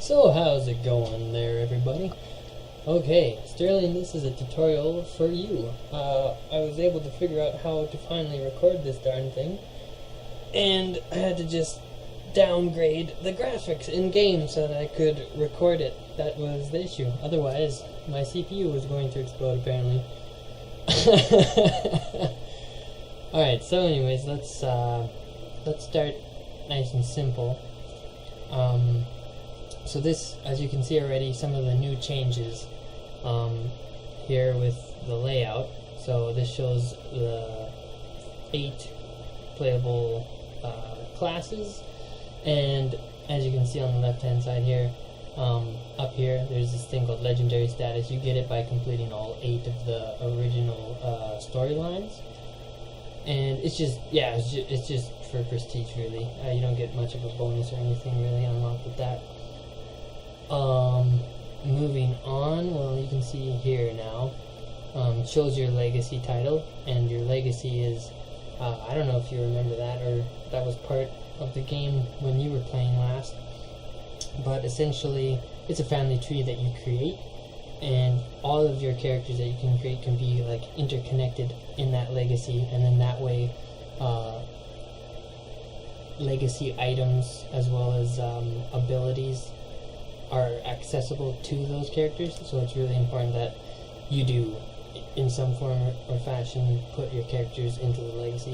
So how's it going there, everybody? Okay, Sterling, this is a tutorial for you. I was able to figure out how to finally record this darn thing, and I had to just downgrade the graphics in-game so that I could record it. That was the issue. Otherwise, my CPU was going to explode, apparently. Alright, so anyways, let's start nice and simple. So this, as you can see already, some of the new changes here with the layout. So this shows the 8 playable classes, and as you can see on the left hand side here, up here there's this thing called legendary status. You get it by completing all 8 of the original storylines, and it's just, yeah, it's just for prestige, really. You don't get much of a bonus or anything really unlocked with that. Moving on, well, you can see here now, shows your legacy title, and your legacy is, I don't know if you remember that, or that was part of the game when you were playing last, but essentially it's a family tree that you create, and all of your characters that you can create can be like interconnected in that legacy, and then that way legacy items as well as abilities are accessible to those characters. So it's really important that you do, in some form or fashion, put your characters into the legacy.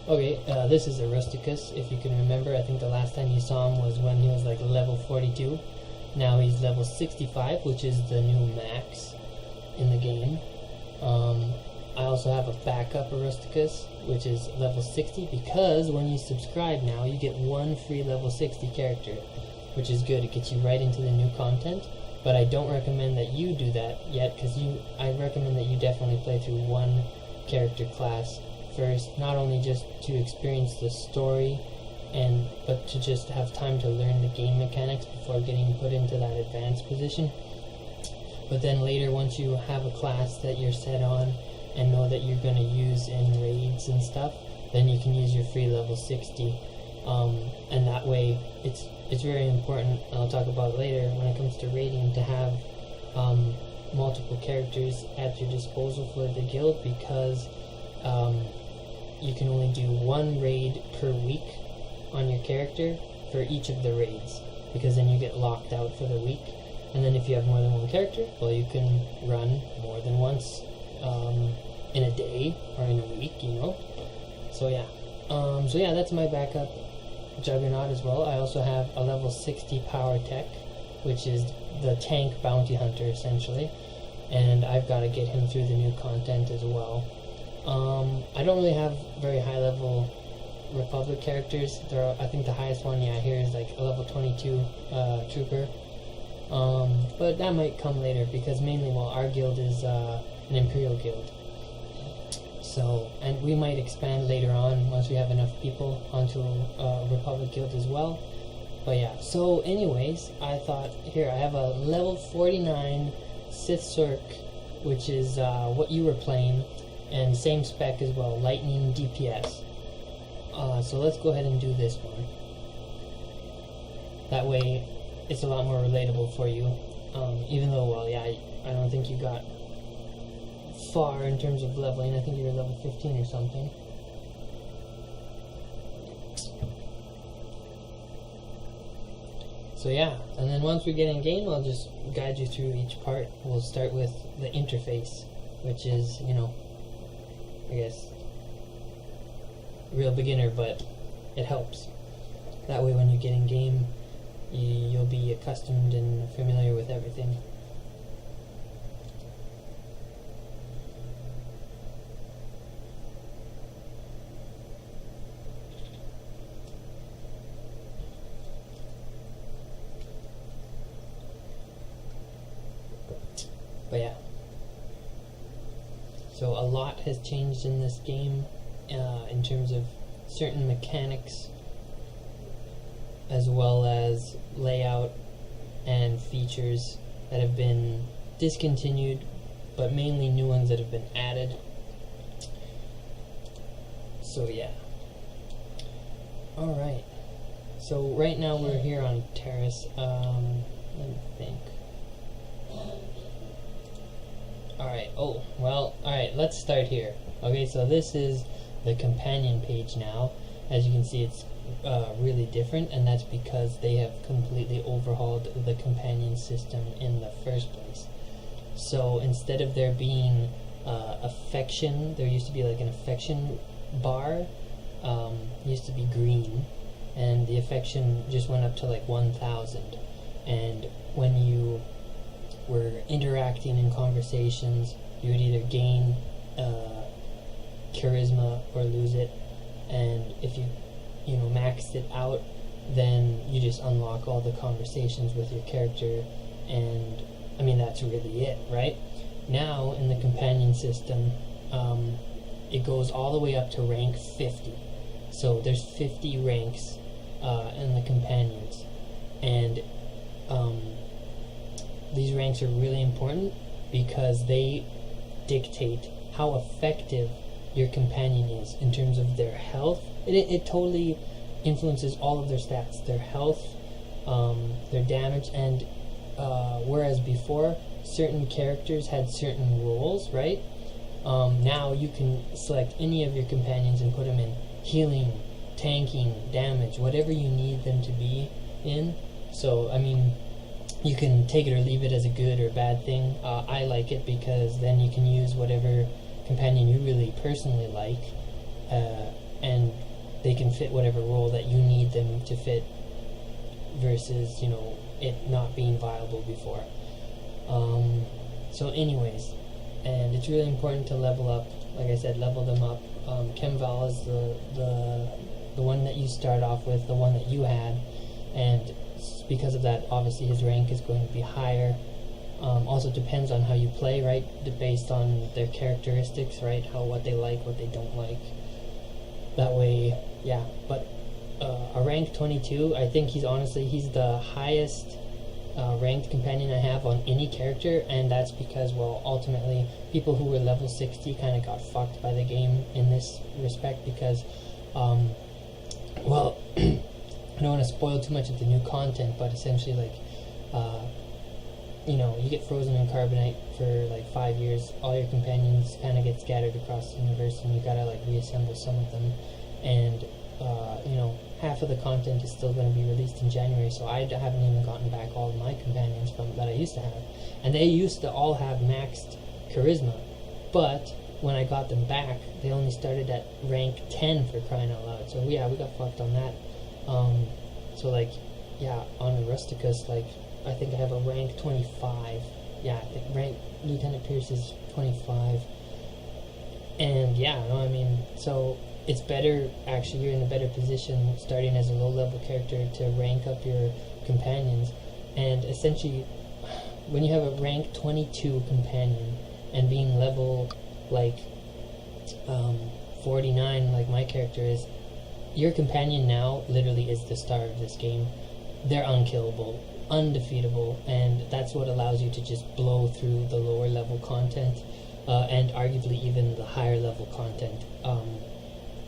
Okay, this is a Rusticus, if you can remember. I think the last time you saw him was when he was like level 42. Now he's level 65, which is the new max in the game. I also have a backup Rusticus, which is level 60, because when you subscribe now, you get 1 free level 60 character, which is good. It gets you right into the new content, but I don't recommend that you do that yet, because I recommend that you definitely play through 1 character class first, not only just to experience the story, but to just have time to learn the game mechanics before getting put into that advanced position. But then later, once you have a class that you're set on and know that you're going to use in raids and stuff, then you can use your free level 60, and that way it's very important, and I'll talk about it later when it comes to raiding, to have multiple characters at your disposal for the guild, because you can only do 1 raid per week on your character for each of the raids, because then you get locked out for the week. And then if you have more than 1 character, well, you can run more than once in a day or in a week, you know. So yeah, that's my backup Juggernaut as well. I also have a level 60 power tech, which is the tank bounty hunter essentially, and I've got to get him through the new content as well. I don't really have very high level Republic characters. I think the highest one here is like a level 22 trooper, but that might come later, because mainly, well, our guild is an Imperial guild. So, and we might expand later on once we have enough people onto a Republic guild as well. But yeah, so anyways, I thought, here, I have a level 49 Sith Sork, which is what you were playing, and same spec as well, lightning DPS. So let's go ahead and do this one. That way, it's a lot more relatable for you. Even though, well, yeah, I don't think you got far in terms of leveling. I think you were level 15 or something. So yeah, and then once we get in game, I'll just guide you through each part. We'll start with the interface, which is, you know, I guess, real beginner, but it helps. That way when you get in game, you'll be accustomed and familiar with everything. But yeah, so a lot has changed in this game in terms of certain mechanics, as well as layout and features that have been discontinued, but mainly new ones that have been added. So yeah. Alright. So right now we're here on Terrace. Let me think. Alright, alright, let's start here. Okay, so this is the companion page now. As you can see, it's really different, and that's because they have completely overhauled the companion system in the first place. So instead of there being affection, there used to be like an affection bar, used to be green, and the affection just went up to like 1,000. And when you were interacting in conversations, you would either gain charisma or lose it. And if you maxed it out, then you just unlock all the conversations with your character, and I mean that's really it, right? Now in the companion system, it goes all the way up to rank 50. So there's 50 ranks in the companions, and these ranks are really important because they dictate how effective your companion is in terms of their health. It totally influences all of their stats, their health, their damage, and whereas before certain characters had certain roles, right? Now you can select any of your companions and put them in healing, tanking, damage, whatever you need them to be in. So I mean, you can take it or leave it as a good or bad thing. I like it because then you can use whatever companion you really personally like, and they can fit whatever role that you need them to fit, versus it not being viable before. So anyways, and it's really important to level up. Like I said, level them up. Kemval is the one that you start off with, the one that you had, and because of that, obviously his rank is going to be higher. Also depends on how you play, right? Based on their characteristics, right? What they like, what they don't like. That way, yeah. But a rank 22, I think he's the highest ranked companion I have on any character, and that's because, well, ultimately, people who were level 60 kind of got fucked by the game in this respect because, well, I don't want to spoil too much of the new content, but essentially, like, you get frozen in carbonite for like 5 years. All your companions kind of get scattered across the universe, and you gotta like reassemble some of them. And half of the content is still going to be released in January, so I haven't even gotten back all of my companions that I used to have, and they used to all have maxed charisma. But when I got them back, they only started at rank 10, for crying out loud. So yeah, we got fucked on that. So like, yeah, on Rusticus, like, I think I have a rank 25. Yeah, I think rank Lieutenant Pierce is 25. And yeah, no, I mean, so it's better, actually, you're in a better position starting as a low-level character to rank up your companions. And essentially, when you have a rank 22 companion and being level, like, 49, like my character is, your companion now literally is the star of this game. They're unkillable, undefeatable, and that's what allows you to just blow through the lower level content, and arguably even the higher level content.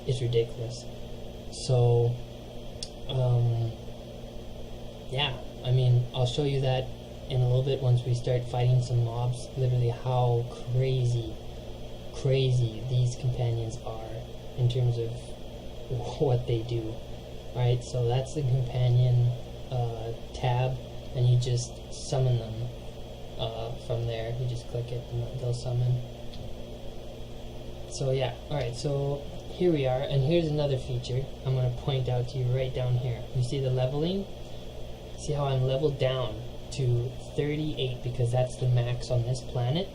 It's ridiculous. So, yeah, I mean, I'll show you that in a little bit once we start fighting some mobs, literally how crazy these companions are in terms of what they do. Alright, so that's the companion tab, and you just summon them from there. You just click it and they'll summon. So yeah, alright, so here we are, and here's another feature I'm going to point out to you right down here. You see the leveling? See how I'm leveled down to 38 because that's the max on this planet?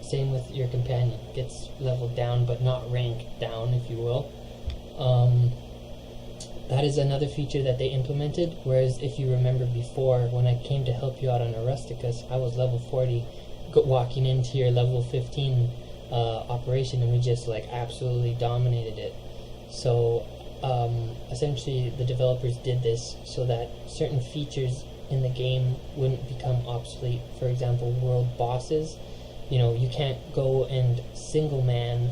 Same with your companion. Gets leveled down but not ranked down, if you will. That is another feature that they implemented, whereas if you remember before, when I came to help you out on a Rusticus, I was level 40 walking into your level 15 operation, and we just like absolutely dominated it. So essentially the developers did this so that certain features in the game wouldn't become obsolete. For example, world bosses, you can't go and single man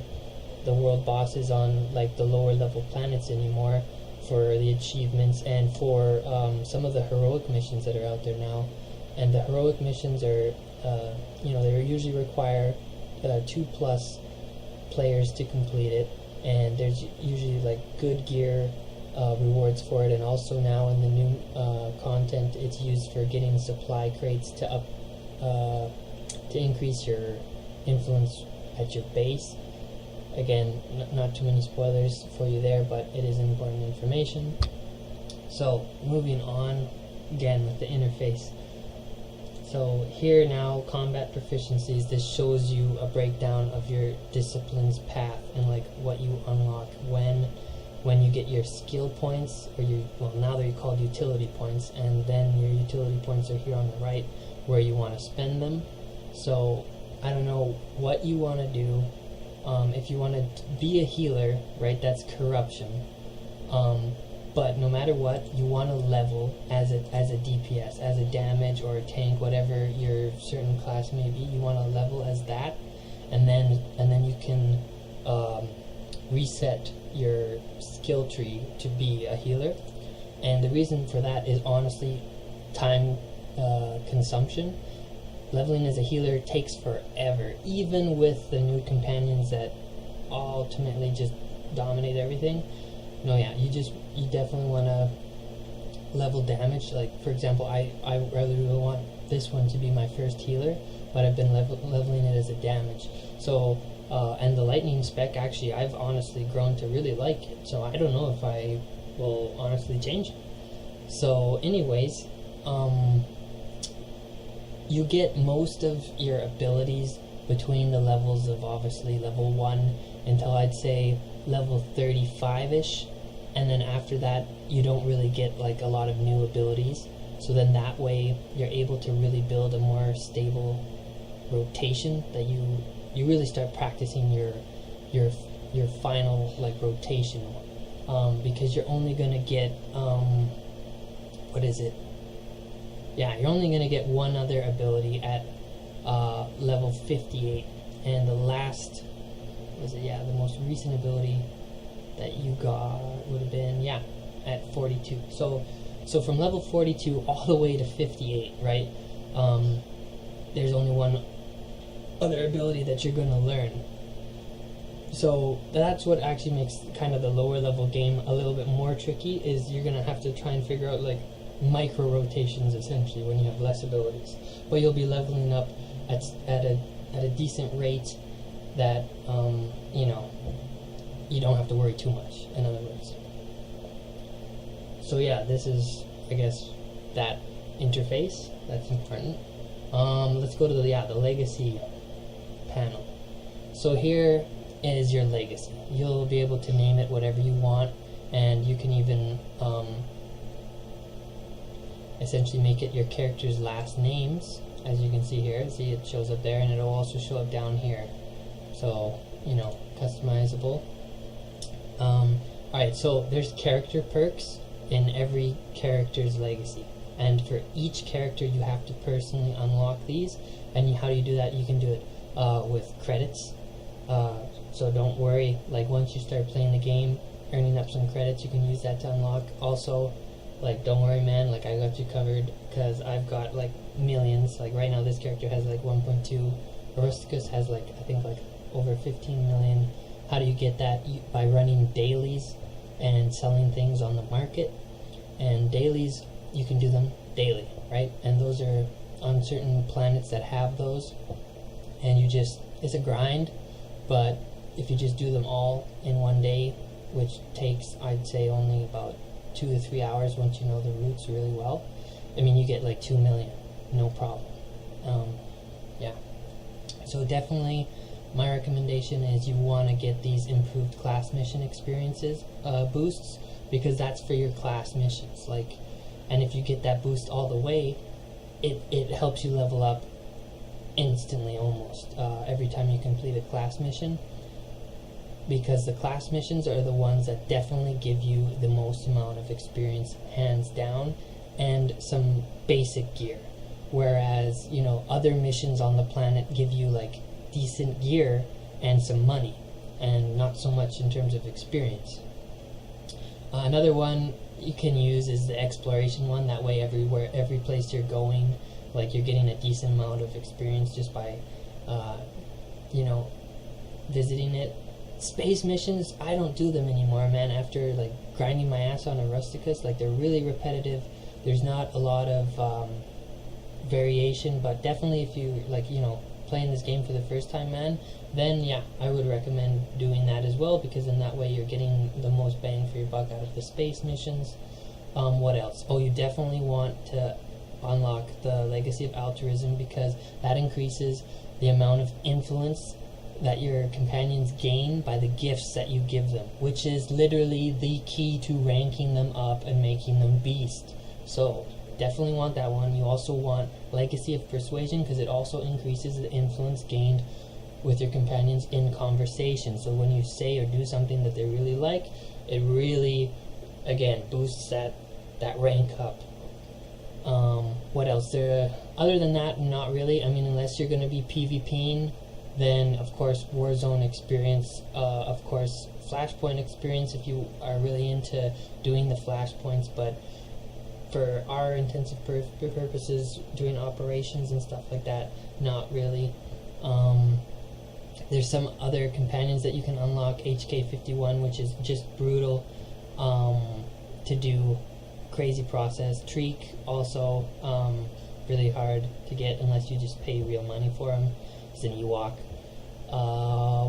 the world bosses on like the lower level planets anymore for the achievements and for some of the heroic missions that are out there now. And the heroic missions are, they usually require 2+ players to complete it, and there's usually like good gear rewards for it, and also now in the new content, it's used for getting supply crates to increase your influence at your base. Again, not too many spoilers for you there, but it is important information. So moving on again with the interface. So here now, combat proficiencies, this shows you a breakdown of your discipline's path and like what you unlock when you get your skill points, or now they're called utility points, and then your utility points are here on the right where you want to spend them. So I don't know what you want to do. If you want to be a healer, right, that's corruption. But no matter what, you want to level as a DPS, as a damage or a tank, whatever your certain class may be. You want to level as that, and then you can reset your skill tree to be a healer. And the reason for that is honestly time consumption. Leveling as a healer takes forever, even with the new companions that ultimately just dominate everything. You definitely want to level damage. Like, for example, I really want this one to be my first healer, but I've been leveling it as a damage. So, and the lightning spec, actually, I've honestly grown to really like it. So I don't know if I will honestly change it. So anyways, you get most of your abilities between the levels of obviously level 1 until I'd say level 35-ish, and then after that you don't really get like a lot of new abilities. So then that way you're able to really build a more stable rotation, that you really start practicing your final like rotation, because you're only gonna get you're only going to get one other ability at level 58, and the most recent ability that you got would have been at 42. So from level 42 all the way to 58, right? There's only one other ability that you're going to learn. So that's what actually makes kind of the lower level game a little bit more tricky, is you're going to have to try and figure out like micro rotations essentially when you have less abilities, but you'll be leveling up at a decent rate that you don't have to worry too much, in other words. So yeah, this is, I guess, that interface that's important. Let's go to the legacy panel. So here is your legacy. You'll be able to name it whatever you want, and you can even essentially make it your character's last names, as you can see here. See, it shows up there, and it'll also show up down here. So, customizable. Alright, so there's character perks in every character's legacy, and for each character you have to personally unlock these. And how do you do that? You can do it with credits. So don't worry, like once you start playing the game, earning up some credits, you can use that to unlock. Also, like, don't worry, man, like, I got you covered, because I've got, like, millions. Like, right now, this character has, like, 1.2. Rusticus has, like, I think, like, over 15 million. How do you get that? By running dailies and selling things on the market. And dailies, you can do them daily, right? And those are on certain planets that have those. And it's a grind, but if you just do them all in one day, which takes, I'd say, only about 2 to 3 hours once you know the routes really well, you get like 2 million, no problem. So definitely my recommendation is you want to get these improved class mission experiences boosts, because that's for your class missions. Like, and if you get that boost all the way, it helps you level up instantly almost every time you complete a class mission, because the class missions are the ones that definitely give you the most amount of experience, hands down, and some basic gear. Whereas, other missions on the planet give you like decent gear and some money, and not so much in terms of experience. Another one you can use is the exploration one. That way every place you're going, Like, you're getting a decent amount of experience just by, you know, visiting it. Space missions, I don't do them anymore, man, after, like, grinding my ass on a Rusticus. Like, they're really repetitive. There's not a lot of variation, but definitely if you, like, you know, playing this game for the first time, man, then yeah, I would recommend doing that as well, because in that way you're getting the most bang for your buck out of the space missions. What else? Oh, you definitely want to unlock the Legacy of Altruism, because that increases the amount of influence that your companions gain by the gifts that you give them, which is literally the key to ranking them up and making them beast. So definitely want that one. You also want Legacy of Persuasion, because it also increases the influence gained with your companions in conversation. So when you say or do something that they really like, it really, again, boosts that rank up. What else? Other than that, not really. I mean, unless you're going to be PvPing, then of course Warzone experience, of course Flashpoint experience if you are really into doing the Flashpoints, but for our intensive purposes, doing operations and stuff like that, not really. There's some other companions that you can unlock, HK51, which is just brutal to do, crazy process. Treek also really hard to get unless you just pay real money for him. He's an Ewok.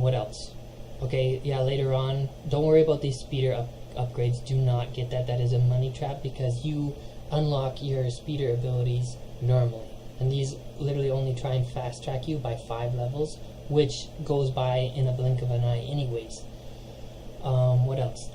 What else? Okay, yeah, later on, don't worry about these speeder upgrades. Do not get that. That is a money trap, because you unlock your speeder abilities normally, and these literally only try and fast track you by 5 levels, which goes by in a blink of an eye anyways. What else?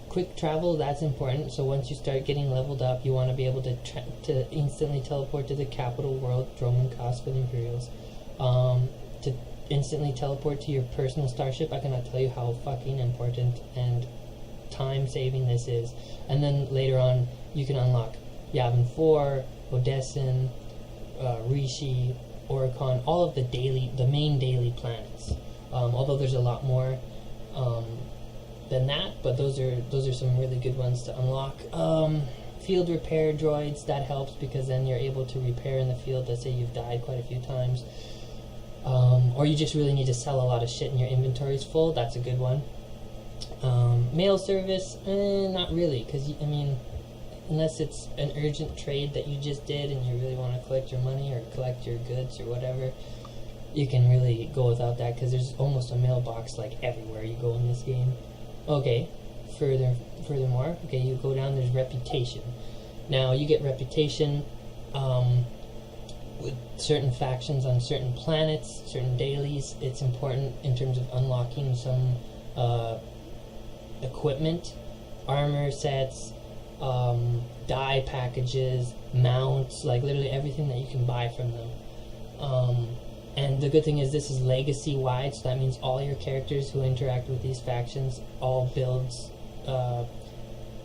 Quick travel, that's important. So once you start getting leveled up, you want to be able to instantly teleport to the capital world, Dromenkos for the Imperials, to instantly teleport to your personal starship. I cannot tell you how fucking important and time saving this is. And then later on, you can unlock Yavin 4, Odessen, Rishi, Oricon, all of the main daily planets. Although there's a lot more than that, but those are some really good ones to unlock. Field repair droids, that helps, because then you're able to repair in the field. Let's say you've died quite a few times, or you just really need to sell a lot of shit and your inventory's full. That's a good one. Mail service, not really, because I mean, unless it's an urgent trade that you just did and you really want to collect your money or collect your goods or whatever, you can really go without that, because there's almost a mailbox like everywhere you go in this game. Okay, furthermore, okay, you go down, there's reputation. Now, you get reputation with certain factions on certain planets, certain dailies. It's important in terms of unlocking some equipment, armor sets, dye packages, mounts, like literally everything that you can buy from them. And the good thing is this is legacy wide, so that means all your characters who interact with these factions all builds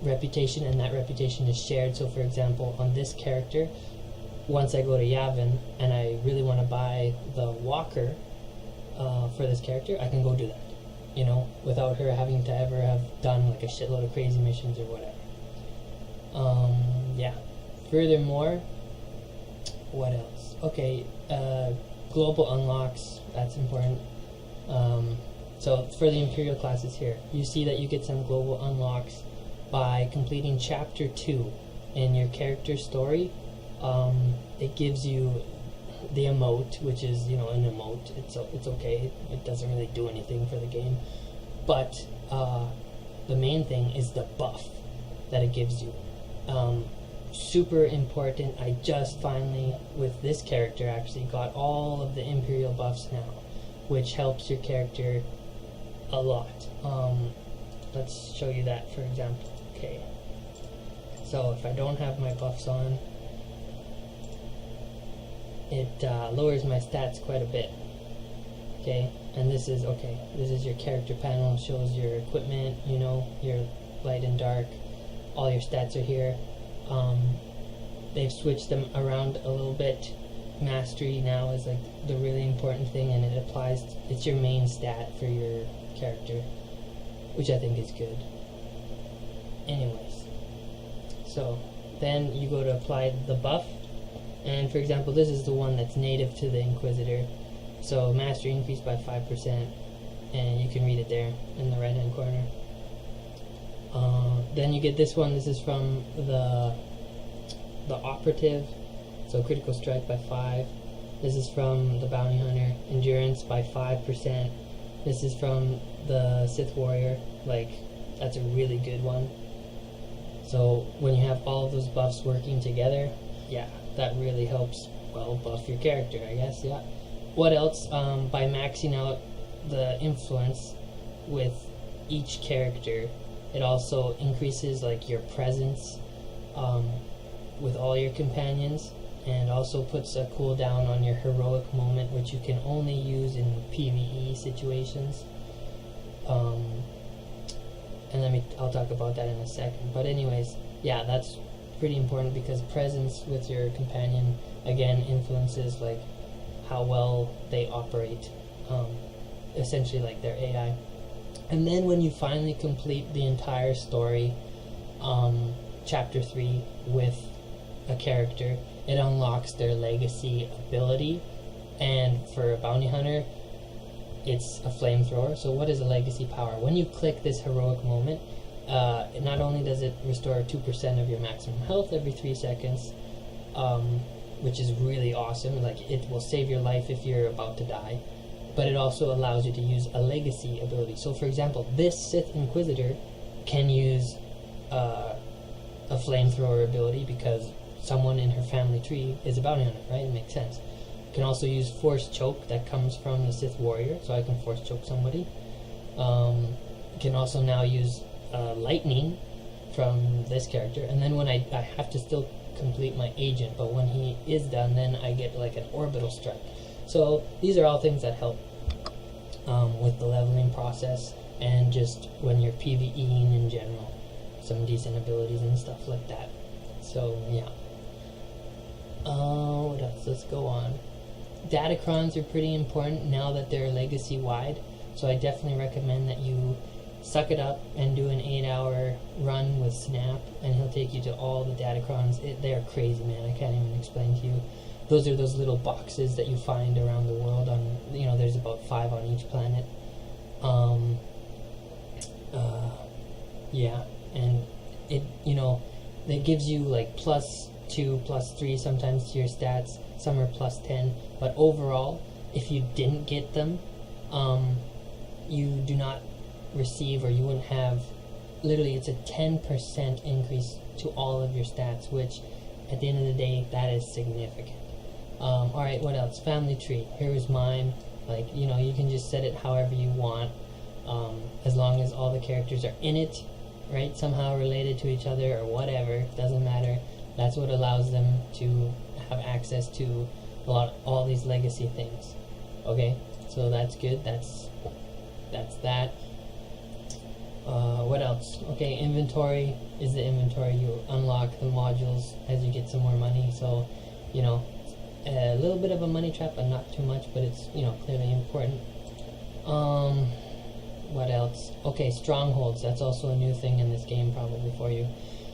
reputation, and that reputation is shared. So for example, on this character, once I go to Yavin and I really want to buy the Walker for this character, I can go do that, you know, without her having to ever have done like a shitload of crazy missions or whatever. Yeah. Furthermore, what else? Okay, global unlocks, that's important. So for the Imperial classes here, you see that you get some global unlocks by completing Chapter 2 in your character story. It gives you the emote, which is, you know, an emote. It's okay. It doesn't really do anything for the game. But the main thing is the buff that it gives you. Super important. I just finally, with this character, actually got all of the Imperial buffs now, which helps your character a lot. Let's show you that, for example. Okay, so if I don't have my buffs on, it lowers my stats quite a bit. Okay, and this is your character panel. Shows your equipment, you know, your light and dark, all your stats are here. They've switched them around a little bit. Mastery now is like the really important thing, and it applies, it's your main stat for your character, which I think is good. Anyways, so then you go to apply the buff, And for example, this is the one that's native to the Inquisitor. So mastery increased by 5%, and you can read it there in the right hand corner. Then you get this one. This is from the Operative, so critical strike by 5. This is from the Bounty Hunter, endurance by 5%. This is from the Sith Warrior. Like, that's a really good one. So when you have all of those buffs working together, yeah, that really helps, well, buff your character, I guess. Yeah. What else? By maxing out the influence with each character, it also increases like your presence with all your companions, and also puts a cooldown on your heroic moment, which you can only use in PvE situations. And I'll talk about that in a second. But anyways, yeah, that's pretty important, because presence with your companion again influences like how well they operate, essentially like their AI. And then when you finally complete the entire story, chapter 3, with a character, it unlocks their legacy ability. And for a bounty hunter, it's a flamethrower. So what is a legacy power? When you click this heroic moment, not only does it restore 2% of your maximum health every 3 seconds, which is really awesome, like it will save your life if you're about to die, but it also allows you to use a legacy ability. So for example, this Sith Inquisitor can use a flamethrower ability because someone in her family tree is a bounty hunter, right? It makes sense. Can also use force choke that comes from the Sith Warrior, so I can force choke somebody. Can also now use lightning from this character, and then when I have to still complete my agent, but when he is done, then I get like an orbital strike. So these are all things that help with the leveling process, and just when you're PvEing in general, some decent abilities and stuff like that. So yeah. What else? Let's go on. Datacrons are pretty important now that they're legacy wide, so I definitely recommend that you suck it up and do an 8-hour run with Snap, and he'll take you to all the Datacrons. They're crazy, man. I can't even explain to you. Those are those little boxes that you find around the world. There's about 5 on each planet. Yeah, and it gives you like +2, +3 sometimes to your stats. Some are +10, but overall, if you didn't get them, you do not receive, or you wouldn't have, literally it's a 10% increase to all of your stats, which at the end of the day, that is significant. Alright, what else? Family tree. Here is mine. Like, you can just set it however you want, as long as all the characters are in it, right? Somehow related to each other or whatever, doesn't matter. That's what allows them to have access to all these legacy things. Okay, so that's good. That's that. What else? Okay, inventory is the inventory. You unlock the modules as you get some more money. So, a little bit of a money trap, but not too much. But it's clearly important. What else? Okay, strongholds. That's also a new thing in this game, probably for you.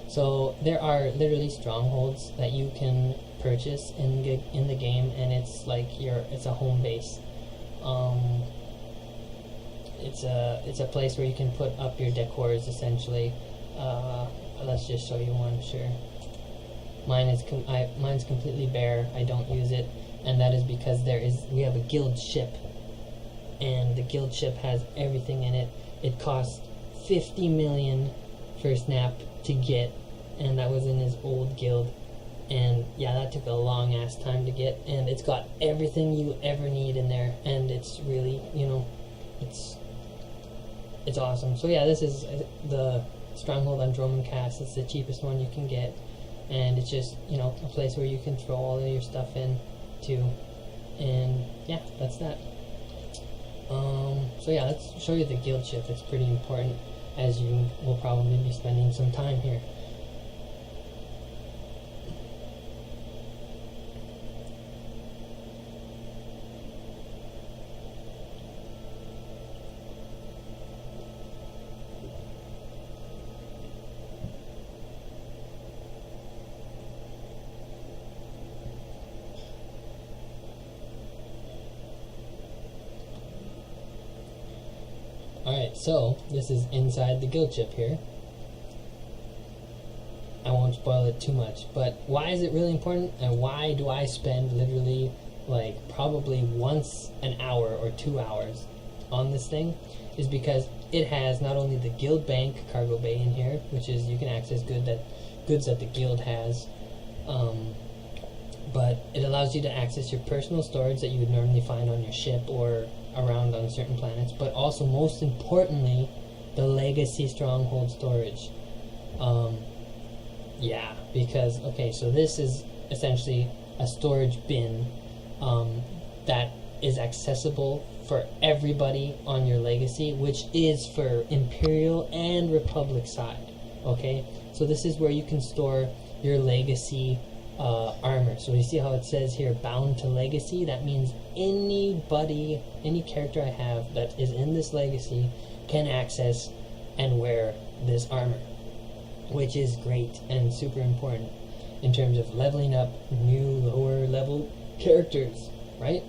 So there are literally strongholds that you can purchase in the game, and it's like it's a home base. It's a place where you can put up your decors, essentially. Let's just show you one. Sure. Mine's completely bare. I don't use it, and that is because we have a guild ship, and the guild ship has everything in it. It costs 50 million for Snap to get, and that was in his old guild, and yeah, that took a long ass time to get, and it's got everything you ever need in there, and it's really, it's awesome. So yeah, this is the Stronghold on Droman Cast. It's the cheapest one you can get, and it's just a place where you can throw all of your stuff in too, and yeah, that's that. So yeah, let's show you the guild ship. It's pretty important, as you will probably be spending some time here. Alright, so this is inside the guild ship here. I won't spoil it too much, but why is it really important, and why do I spend literally like probably once an hour or 2 hours on this thing, is because it has not only the guild bank cargo bay in here, which is you can access goods that the guild has, but it allows you to access your personal storage that you would normally find on your ship or around on certain planets, but also most importantly the legacy stronghold storage. Yeah, because okay, so this is essentially a storage bin that is accessible for everybody on your legacy, which is for Imperial and Republic side. Okay, so this is where you can store your legacy armor. So you see how it says here bound to legacy? That means anybody, any character I have that is in this legacy can access and wear this armor, which is great and super important in terms of leveling up new lower level characters, right?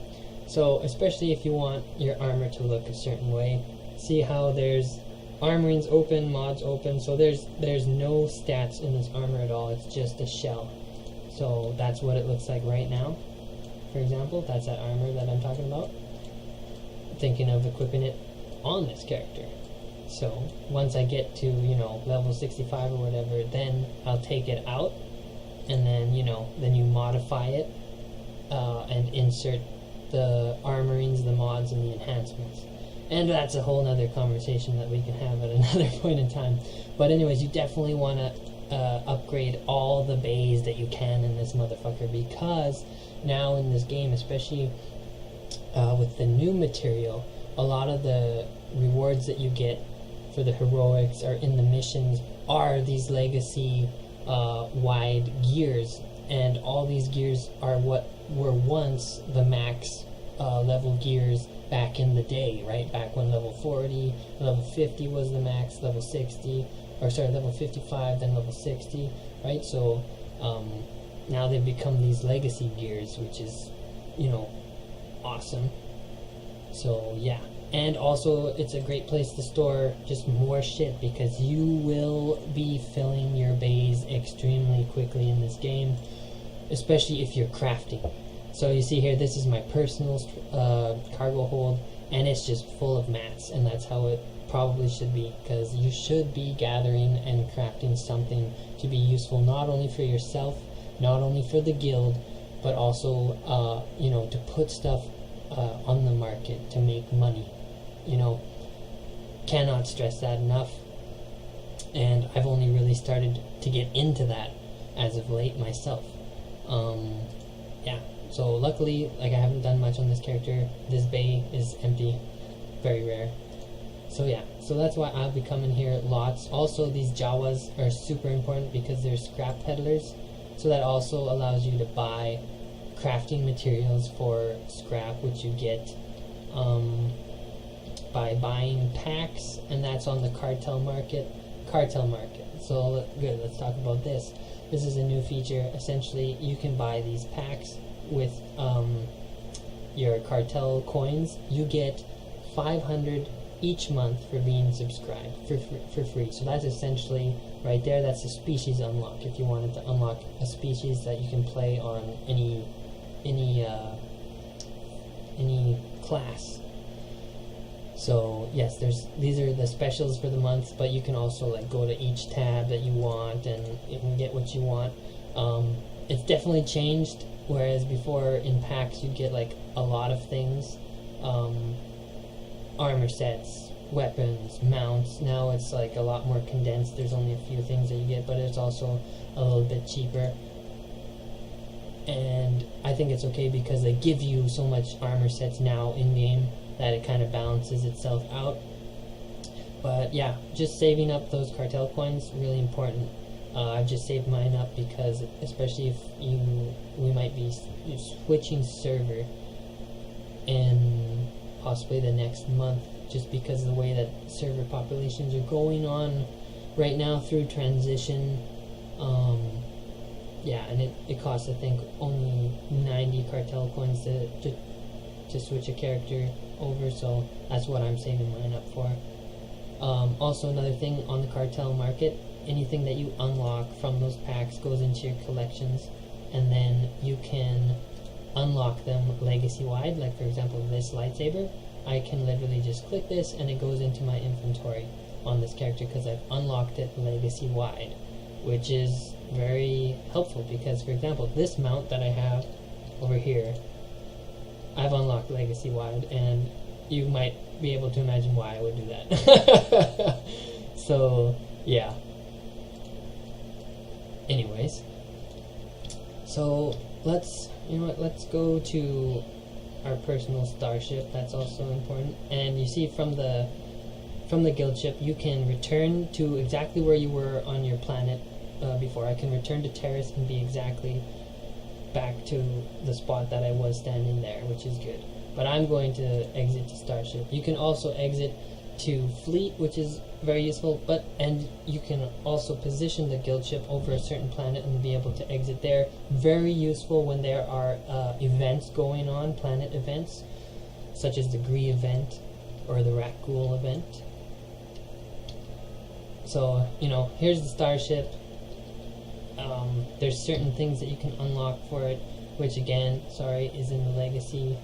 So especially if you want your armor to look a certain way, see how there's armorings open, mods open, so there's no stats in this armor at all, it's just a shell. So that's what it looks like right now. For example, that's that armor that I'm talking about. Thinking of equipping it on this character. So once I get to, you know, level 65 or whatever, then I'll take it out, and then, you know, then you modify it and insert the armorings, the mods, and the enhancements. And that's a whole nother conversation that we can have at another point in time. But anyways, you definitely want to upgrade all the bays that you can in this motherfucker, because now in this game, especially with the new material, a lot of the rewards that you get for the heroics or in the missions are these legacy wide gears, and all these gears are what were once the max level gears back in the day, right? Back when level 40, level 50 was the max, level 60, or sorry, level 55, then level 60, right? So now they've become these legacy gears, which is, you know, awesome. So yeah, and also it's a great place to store just more shit, because you will be filling your bays extremely quickly in this game, especially if you're crafting. So you see here, this is my personal cargo hold, and it's just full of mats, and that's how it probably should be, because you should be gathering and crafting something to be useful not only for yourself, not only for the guild, but also you know, to put stuff on the market to make money. You know, cannot stress that enough, and I've only really started to get into that as of late myself. Yeah, so luckily, like, I haven't done much on this character. This bay is empty, very rare. So yeah, so that's why I'll be coming here lots. Also, these Jawas are super important because they're scrap peddlers, so that also allows you to buy crafting materials for scrap, which you get by buying packs, and that's on the cartel market. So good, let's talk about this. This is a new feature. Essentially, you can buy these packs with your cartel coins. You get 500 each month for being subscribed for free. So that's essentially right there, that's a species unlock. If you wanted to unlock a species that you can play on any class. So yes, these are the specials for the month, but you can also like go to each tab that you want and you can get what you want. It's definitely changed, whereas before in packs you'd get like a lot of things, armor sets, weapons, mounts. Now it's like a lot more condensed. There's only a few things that you get, but it's also a little bit cheaper. And I think it's okay because they give you so much armor sets now in game that it kind of balances itself out. But yeah, just saving up those cartel coins, really important. I've just saved mine up because, especially if we might be switching server in possibly the next month, just because of the way that server populations are going on right now through transition. Yeah, and it costs, I think, only 90 cartel coins to switch a character over, so that's what I'm saving mine up for. Also, another thing on the cartel market, anything that you unlock from those packs goes into your collections, and then you can unlock them legacy-wide. Like, for example, this lightsaber, I can literally just click this and it goes into my inventory on this character because I've unlocked it legacy-wide, which is very helpful because, for example, this mount that I have over here, I've unlocked legacy-wide, and you might be able to imagine why I would do that. So, yeah. Anyways, so let's go to our personal starship. That's also important. And you see from the guild ship, you can return to exactly where you were on your planet before. I can return to Terrace and be exactly back to the spot that I was standing there, which is good. But I'm going to exit to starship. You can also exit to fleet, which is very useful, and you can also position the guild ship over a certain planet and be able to exit there. Very useful when there are events going on, planet events, such as the Gree event or the Rakghoul event. So, here's the starship. There's certain things that you can unlock for it, which again, is in the legacy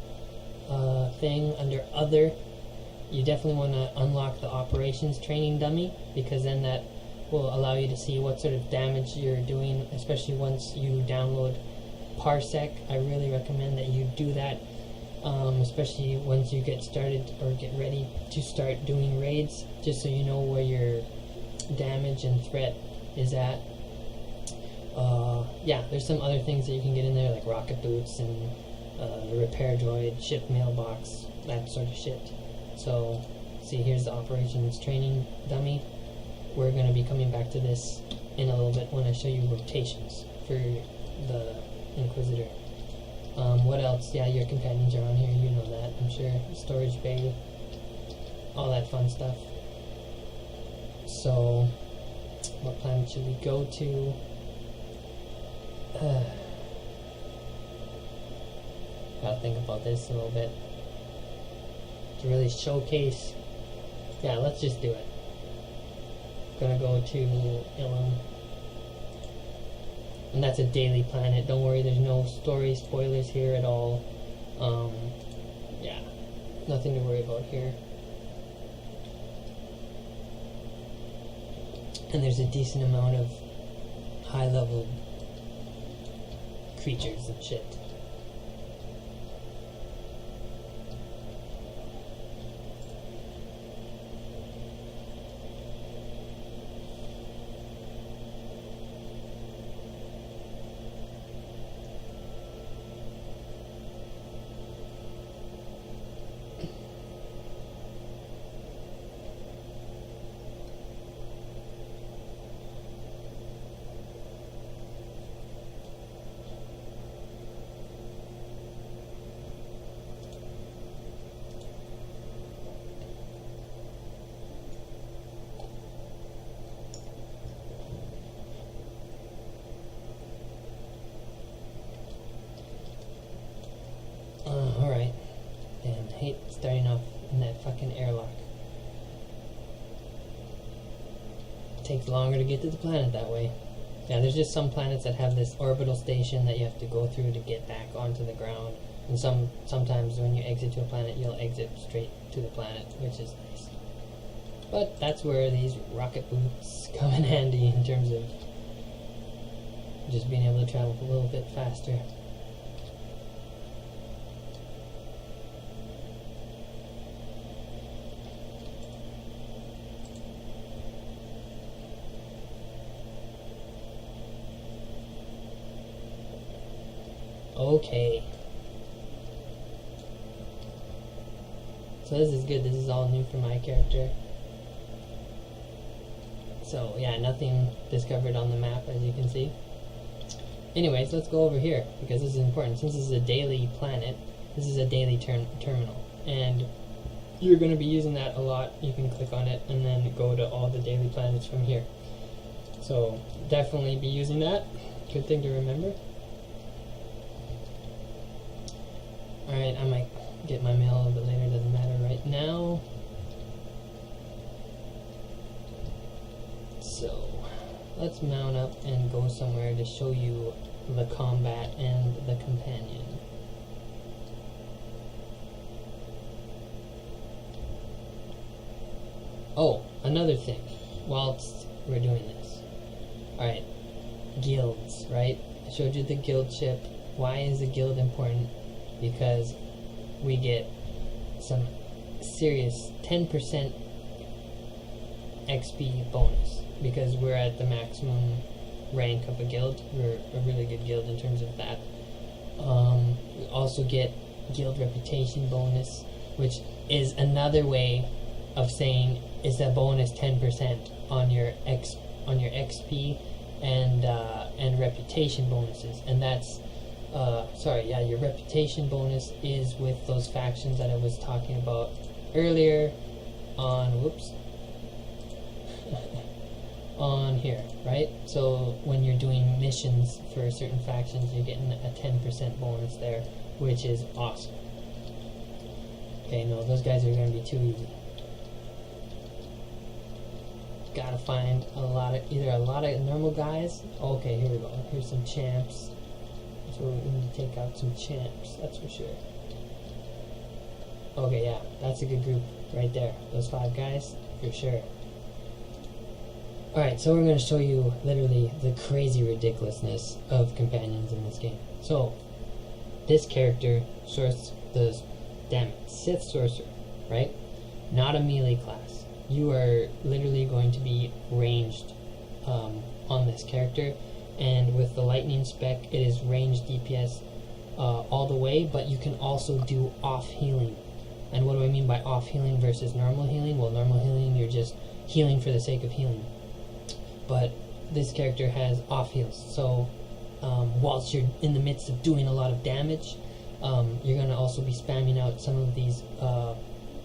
thing under other. You definitely want to unlock the operations training dummy, because then that will allow you to see what sort of damage you're doing, especially once you download Parsec. I really recommend that you do that, especially once you get started or get ready to start doing raids, just so you know where your damage and threat is at. There's some other things that you can get in there, like rocket boots and the repair droid, ship mailbox, that sort of shit. So, see, here's the operations training dummy. We're going to be coming back to this in a little bit when I show you rotations for the Inquisitor. What else? Yeah, your companions are on here, you know that, I'm sure. Storage bay, all that fun stuff. So, what planet should we go to? Gotta think about this a little bit to really showcase. Yeah, let's just do it. Gonna go to Ilum, and that's a daily planet. Don't worry, there's no story spoilers here at all. Nothing to worry about here. And there's a decent amount of high-level creatures and shit. Alright. Damn, I hate starting off in that fucking airlock. It takes longer to get to the planet that way. Yeah, there's just some planets that have this orbital station that you have to go through to get back onto the ground. And sometimes when you exit to a planet, you'll exit straight to the planet, which is nice. But that's where these rocket boots come in handy in terms of just being able to travel a little bit faster. Okay. So this is good. This is all new for my character. So yeah, nothing discovered on the map, as you can see. Anyways, let's go over here, because this is important. Since this is a daily planet, this is a daily terminal, and you're going to be using that a lot. You can click on it and then go to all the daily planets from here. So definitely be using that. Good thing to remember. Alright, I might get my mail a little bit later, doesn't matter right now. let's mount up and go somewhere to show you the combat and the companion. Oh, another thing, whilst we're doing this. Alright, guilds, right? I showed you the guild chip. Why is a guild important? Because we get some serious 10% XP bonus because we're at the maximum rank of a guild. We're a really good guild in terms of that. We also get guild reputation bonus, which is another way of saying it's a bonus 10% on your XP and reputation bonuses, and that's your reputation bonus is with those factions that I was talking about earlier on, on here, right? So when you're doing missions for certain factions, you're getting a 10% bonus there, which is awesome. Okay, no, those guys are going to be too easy. Gotta find either a lot of normal guys. Okay, here we go. Here's some champs. So we need to take out some champs, that's for sure. Okay, yeah, that's a good group right there. Those 5 guys, for sure. Alright, so we're going to show you literally the crazy ridiculousness of companions in this game. So, this character, Sith Sorcerer, right? Not a melee class. You are literally going to be ranged on this character, and with the lightning spec, it is ranged DPS all the way, but you can also do off healing. And what do I mean by off healing versus normal healing? Well, normal healing, you're just healing for the sake of healing. But this character has off heals, so whilst you're in the midst of doing a lot of damage, you're going to also be spamming out some of these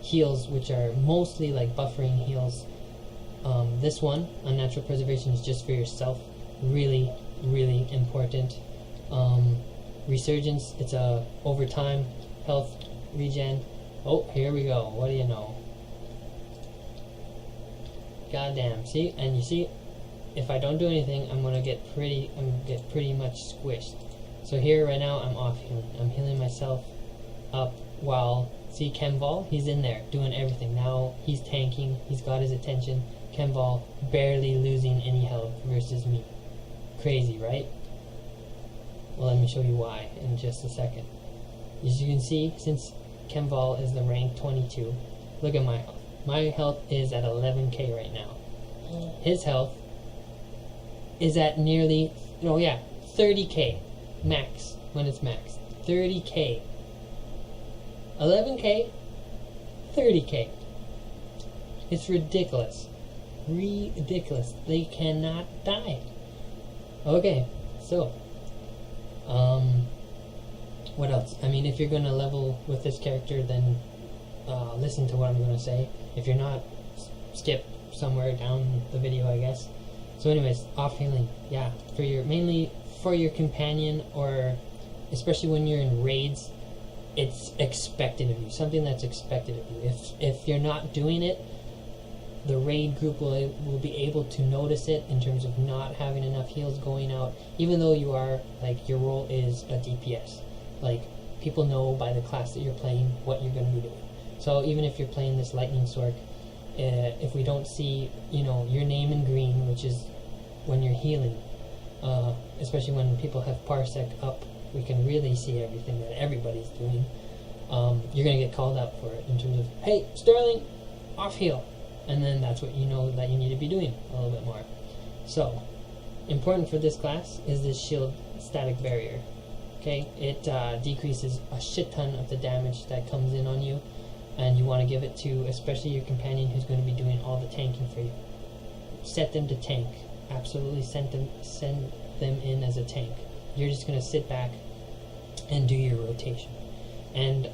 heals, which are mostly like buffering heals. This one, Unnatural Preservation, is just for yourself. Really, really important. Resurgence, it's a overtime health regen. Oh, here we go. What do you know? Goddamn. See, and you see, if I don't do anything, I'm gonna get pretty much squished. So here right now, I'm off healing. I'm healing myself up while, see Kemval, he's in there doing everything. Now he's tanking. He's got his attention. Kemval barely losing any health versus me. Crazy, right? Well, let me show you why in just a second. As you can see, since Kemval is the rank 22, look at my health. My health is at 11k right now. His health is at nearly, 30k max, when it's max. 30k. 11k, 30k. It's ridiculous. Ridiculous. They cannot die. Okay, so, what else? I mean, if you're going to level with this character, then listen to what I'm going to say. If you're not, skip somewhere down the video, I guess. So anyways, off healing, yeah, mainly for your companion, or especially when you're in raids, it's expected of you, something that's expected of you. If you're not doing it, the raid group will be able to notice it in terms of not having enough heals going out, even though you are, like, your role is a DPS. Like, people know by the class that you're playing what you're going to be doing. So even if you're playing this Lightning Sorc, if we don't see, your name in green, which is when you're healing, especially when people have Parsec up, we can really see everything that everybody's doing. You're going to get called out for it in terms of, hey, Sterling, off heal. And then that's what you know that you need to be doing a little bit more. So, important for this class is this shield static barrier. Okay, it decreases a shit ton of the damage that comes in on you, and you want to give it to especially your companion who's going to be doing all the tanking for you. Set them to tank. Absolutely send them in as a tank. You're just going to sit back and do your rotation. And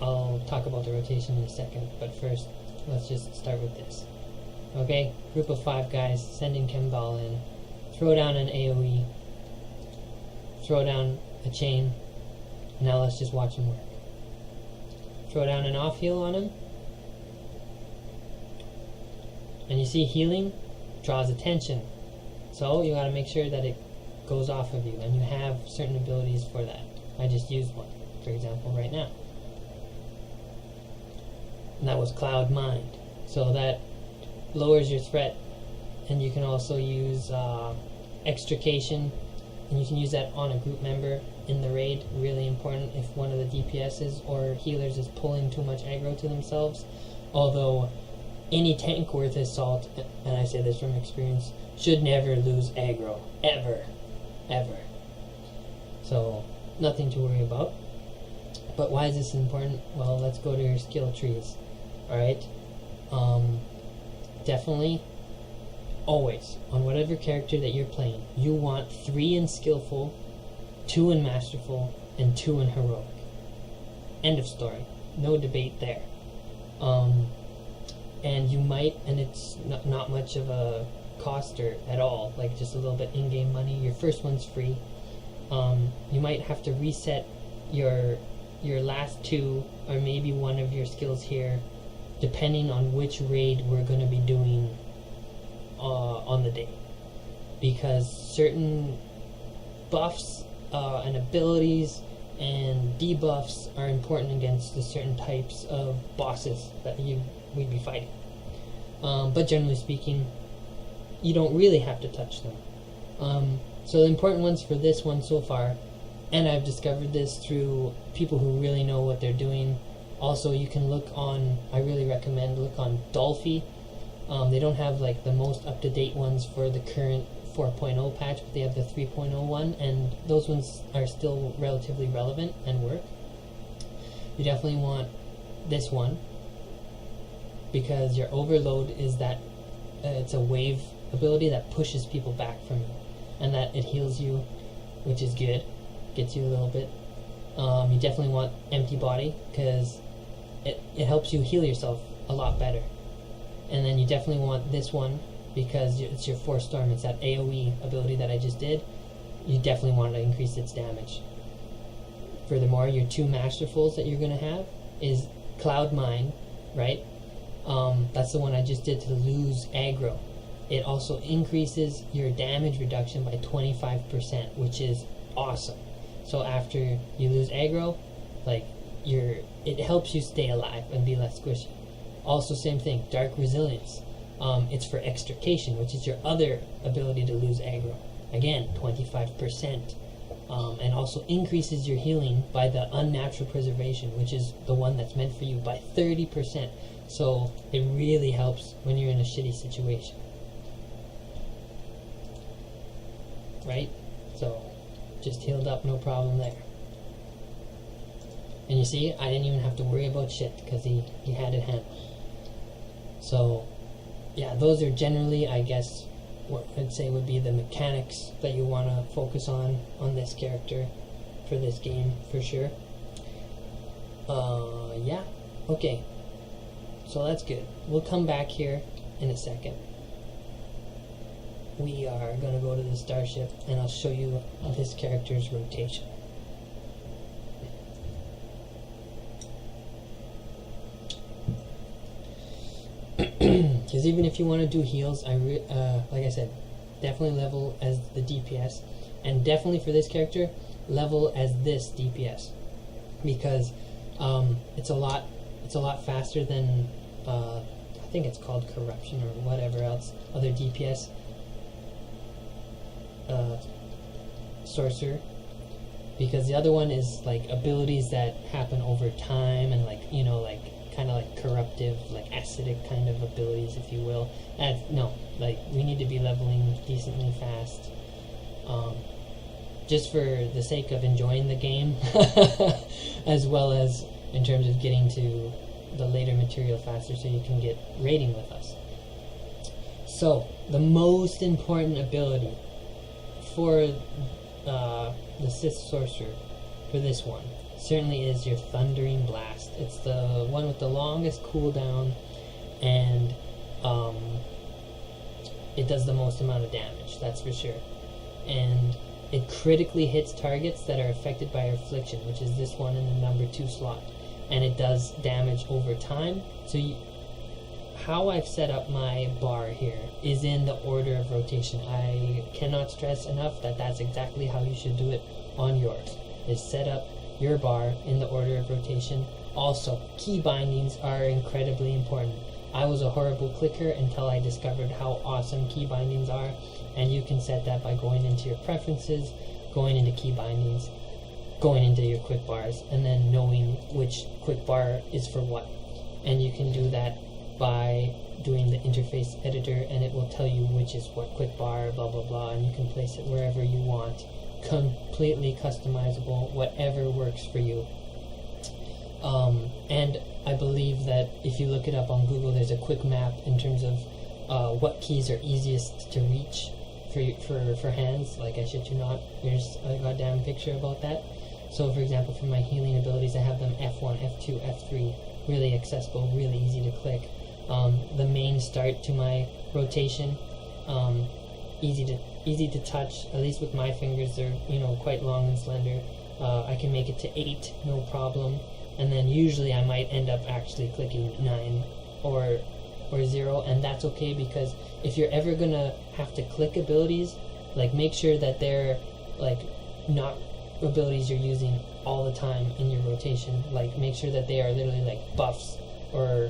I'll talk about the rotation in a second, but first, let's just start with this. Okay, group of 5 guys, sending Kemval in, throw down an AoE, throw down a chain. Now let's just watch him work. Throw down an off heal on him, and you see healing draws attention. So you gotta make sure that it goes off of you, and you have certain abilities for that. I just used one, for example, right now. And that was Cloud Mind. So that lowers your threat, and you can also use Extrication, and you can use that on a group member in the raid. Really important if one of the DPSs or healers is pulling too much aggro to themselves. Although any tank worth his salt, and I say this from experience, should never lose aggro. Ever. So, nothing to worry about. But why is this important? Well, let's go to your skill trees. Alright? Definitely, always, on whatever character that you're playing, you want 3 in Skillful, 2 in Masterful, and 2 in Heroic. End of story. No debate there. And you might, and it's not much of a coster at all, like just a little bit in-game money. Your first one's free. You might have to reset your last 2, or maybe one of your skills here, depending on which raid we're going to be doing on the day, because certain buffs and abilities and debuffs are important against the certain types of bosses that we'd be fighting. But generally speaking, you don't really have to touch them. So the important ones for this one so far, and I've discovered this through people who really know what they're doing. Also, you can look on, I really recommend look on Dolphy. They don't have like the most up-to-date ones for the current 4.0 patch, but they have the 3.0 one, and those ones are still relatively relevant and work. You definitely want this one, because your overload is that it's a wave ability that pushes people back from you, and that it heals you, which is good, gets you a little bit. You definitely want empty body, because it helps you heal yourself a lot better. And then you definitely want this one, because it's your Force Storm. It's that AoE ability that I just did. You definitely want to increase its damage. Furthermore, your 2 Masterfuls that you're going to have is Cloud Mind, right? That's the one I just did to lose aggro. It also increases your damage reduction by 25%, which is awesome. So after you lose aggro, like it helps you stay alive and be less squishy. Also, same thing, Dark Resilience. It's for Extrication, which is your other ability to lose aggro. Again, 25%. And also increases your healing by the Unnatural Preservation, which is the one that's meant for you, by 30%. So it really helps when you're in a shitty situation. Right? So, just healed up, no problem there. And you see, I didn't even have to worry about shit, because he had it handled. So, yeah, those are generally, I guess, what I'd say would be the mechanics that you want to focus on this character for this game, for sure. Yeah, okay. So that's good. We'll come back here in a second. We are going to go to the starship, and I'll show you this character's rotation. Because even if you want to do heals, like I said, definitely level as the DPS, and definitely for this character, level as this DPS, because it's a lot faster than I think it's called Corruption or whatever else, other DPS sorcerer, because the other one is like abilities that happen over time, and like, you know, like kind of like corruptive, like acidic kind of abilities, if you will. No, like we need to be leveling decently fast, just for the sake of enjoying the game, as well as in terms of getting to the later material faster, so you can get raiding with us. So the most important ability for the Sith Sorcerer for this one certainly is your Thundering Blast. It's the one with the longest cooldown, and it does the most amount of damage, that's for sure. And it critically hits targets that are affected by Affliction, which is this one in the number 2 slot. And it does damage over time. So how I've set up my bar here is in the order of rotation. I cannot stress enough that that's exactly how you should do it on yours, is set up your bar in the order of rotation. Also, key bindings are incredibly important. I was a horrible clicker until I discovered how awesome key bindings are, and you can set that by going into your preferences, going into key bindings, going into your quick bars, and then knowing which quick bar is for what. And you can do that by doing the interface editor, and it will tell you which is what quick bar, blah blah blah, and you can place it wherever you want. Completely customizable, whatever works for you. And I believe that if you look it up on Google, there's a quick map in terms of what keys are easiest to reach for hands. Like, I shit you not, there's a goddamn picture about that. So for example, for my healing abilities, I have them F1, F2, F3, really accessible, really easy to click. The main start to my rotation, easy to touch, at least with my fingers. They're, you know, quite long and slender. I can make it to 8, no problem. And then usually I might end up actually clicking 9 or 0, and that's okay, because if you're ever gonna have to click abilities, like, make sure that they're like not abilities you're using all the time in your rotation. Like, make sure that they are literally like buffs or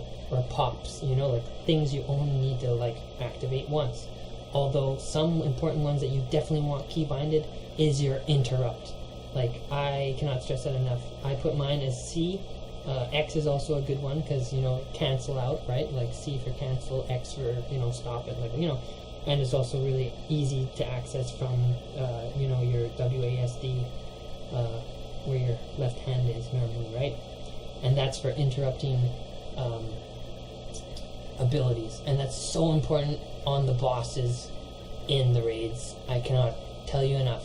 pops, you know, like things you only need to like activate once. Although some important ones that you definitely want key binded is your interrupt. Like, I cannot stress that enough. I put mine as C. X is also a good one, because, you know, cancel out, right? Like C for cancel, X for, you know, stop it, like, you know. And it's also really easy to access from, you know, your WASD, where your left hand is normally, right? And that's for interrupting abilities. And that's so important on the bosses in the raids. I cannot tell you enough.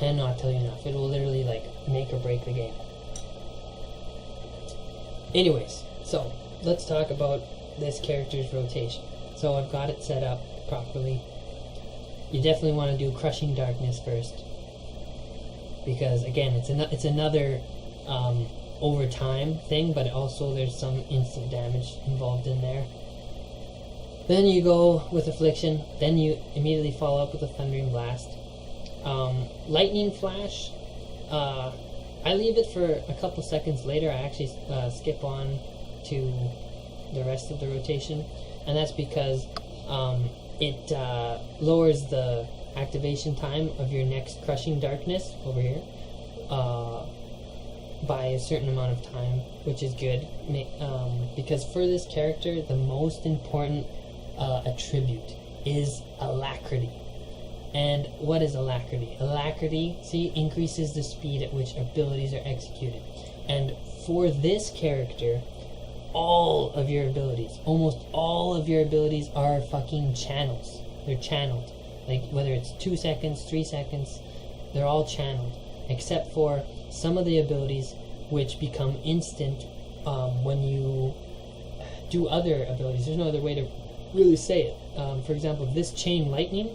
It will literally like make or break the game. Anyways, so let's talk about this character's rotation. So I've got it set up properly. You definitely want to do Crushing Darkness first, because again, it's another over time thing, but also there's some instant damage involved in there. Then you go with Affliction, then you immediately follow up with a Thundering Blast. Lightning Flash, I leave it for a couple seconds later. I actually skip on to the rest of the rotation, and that's because it lowers the activation time of your next Crushing Darkness over here by a certain amount of time, which is good, because for this character the most important attribute is Alacrity. And what is Alacrity? Alacrity, see, increases the speed at which abilities are executed. And for this character, all of your abilities, almost all of your abilities are fucking channels. They're channeled. Like, whether it's 2 seconds, 3 seconds, they're all channeled. Except for some of the abilities which become instant when you do other abilities. There's no other way to really say it. For example, this Chain Lightning,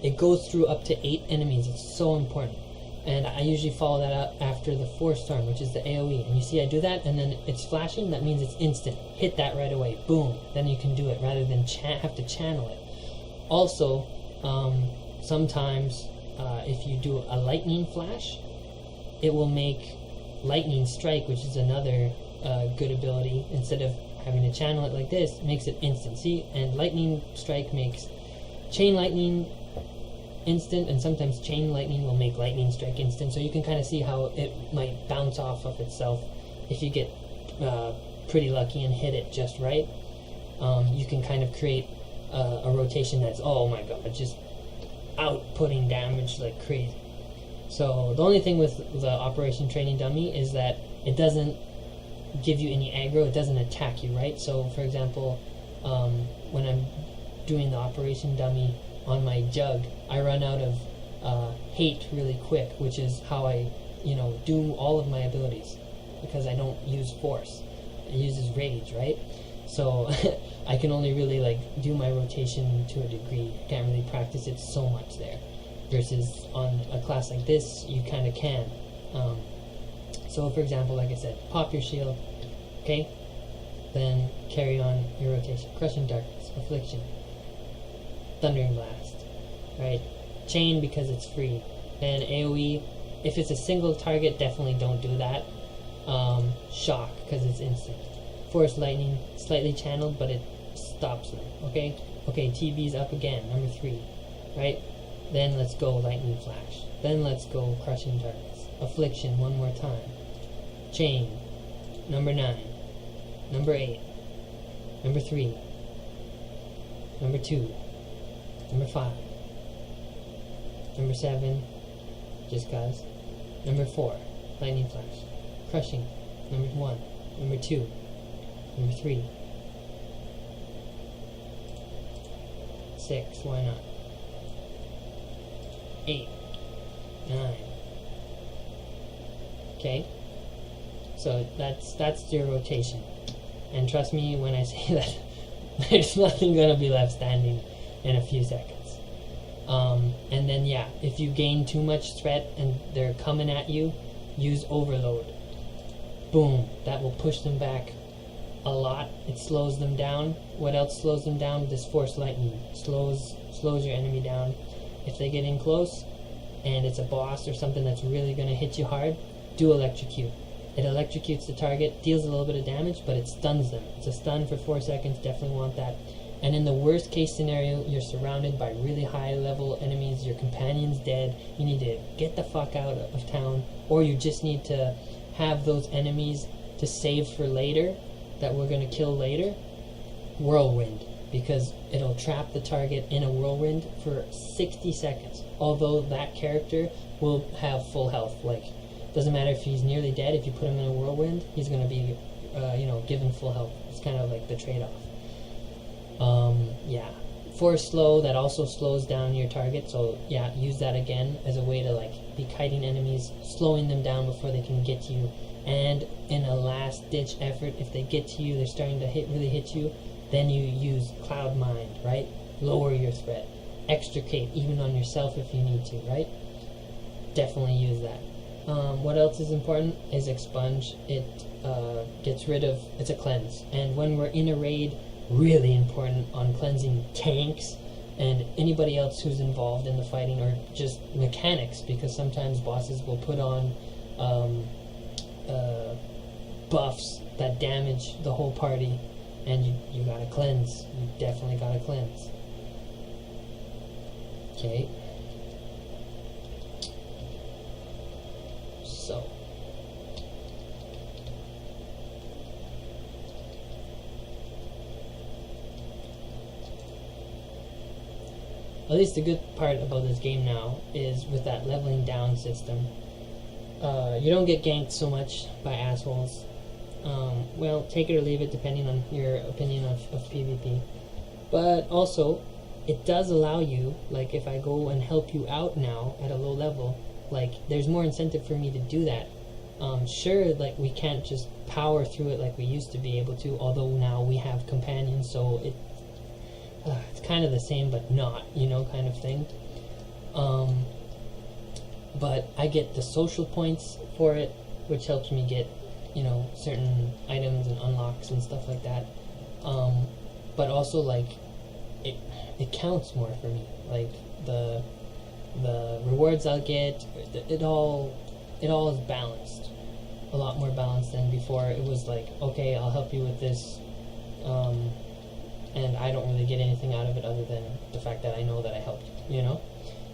it goes through up to 8 enemies. It's so important. And I usually follow that up after the Force Storm, which is the AoE. And you see I do that, and then it's flashing. That means it's instant. Hit that right away. Boom. Then you can do it, rather than have to channel it. Also, sometimes if you do a Lightning Flash, it will make Lightning Strike, which is another good ability. Instead of having to channel it like this, makes it instant. See? And Lightning Strike makes Chain Lightning instant, and sometimes Chain Lightning will make Lightning Strike instant. So you can kind of see how it might bounce off of itself if you get pretty lucky and hit it just right. You can kind of create a rotation that's, oh my god, just outputting damage like crazy. So the only thing with the Operation Training Dummy is that it doesn't give you any aggro, it doesn't attack you, right? So for example, when I'm doing the Operation Dummy on my Jug, I run out of hate really quick, which is how I, do all of my abilities, because I don't use force. It uses rage, right? So I can only really do my rotation to a degree. I can't really practice it so much there. Versus on a class like this, you kind of can. So for example, like I said, pop your shield, okay? then carry on your rotation. Crushing Darkness, Affliction, Thundering Blast, right? Chain because it's free. Then AoE, if it's a single target, definitely don't do that. Shock because it's instant. Force Lightning, slightly channeled, but it stops them. Okay, TB's up again, number 3, right? Then let's go Lightning Flash. Then let's go Crushing Darkness. Affliction one more time. Chain, number 9, number 8, number 3, number 2, number 5, number 7, just cause, number 4, Lightning Flash. Crushing, number 1, number 2, number 3, 6, why not? 8, 9. Okay? So that's your rotation. And trust me when I say that there's nothing gonna be left standing in a few seconds. And then yeah, if you gain too much threat and they're coming at you, use Overload. Boom, that will push them back a lot. It slows them down. What else slows them down? This Force Lightning slows your enemy down. If they get in close and it's a boss or something that's really going to hit you hard, do Electrocute. It electrocutes the target, deals a little bit of damage, but it stuns them. It's a stun for 4 seconds, definitely want that. And in the worst case scenario, you're surrounded by really high level enemies, your companion's dead, you need to get the fuck out of town, or you just need to have those enemies to save for later, that we're going to kill later. Whirlwind, because it'll trap the target in a whirlwind for 60 seconds. Although that character will have full health. Like, doesn't matter if he's nearly dead, if you put him in a whirlwind, he's going to be, given full health. It's kind of like the trade-off. Yeah. Force Slow, that also slows down your target, so yeah, use that again as a way to like be kiting enemies, slowing them down before they can get to you. And in a last-ditch effort, if they get to you, they're starting to really hit you, then you use Cloud Mind, right? Lower your threat. Extricate, even on yourself if you need to, right? Definitely use that. What else is important is Expunge. It gets rid of, it's a cleanse. And when we're in a raid, really important on cleansing tanks and anybody else who's involved in the fighting, or just mechanics, because sometimes bosses will put on buffs that damage the whole party, and you gotta cleanse. You definitely gotta cleanse. Okay. So. At least the good part about this game now is with that leveling down system. You don't get ganked so much by assholes. Well, take it or leave it depending on your opinion of PvP. But also, it does allow you, like if I go and help you out now at a low level, like there's more incentive for me to do that. Sure, like we can't just power through it like we used to be able to, although now we have companions, so it's kind of the same but not, kind of thing. But I get the social points for it, which helps me get, certain items and unlocks and stuff like that. But also, like, it counts more for me. Like, the rewards I'll get, it all is balanced. A lot more balanced than before. It was like, okay, I'll help you with this, and I don't really get anything out of it other than the fact that I know that I helped you,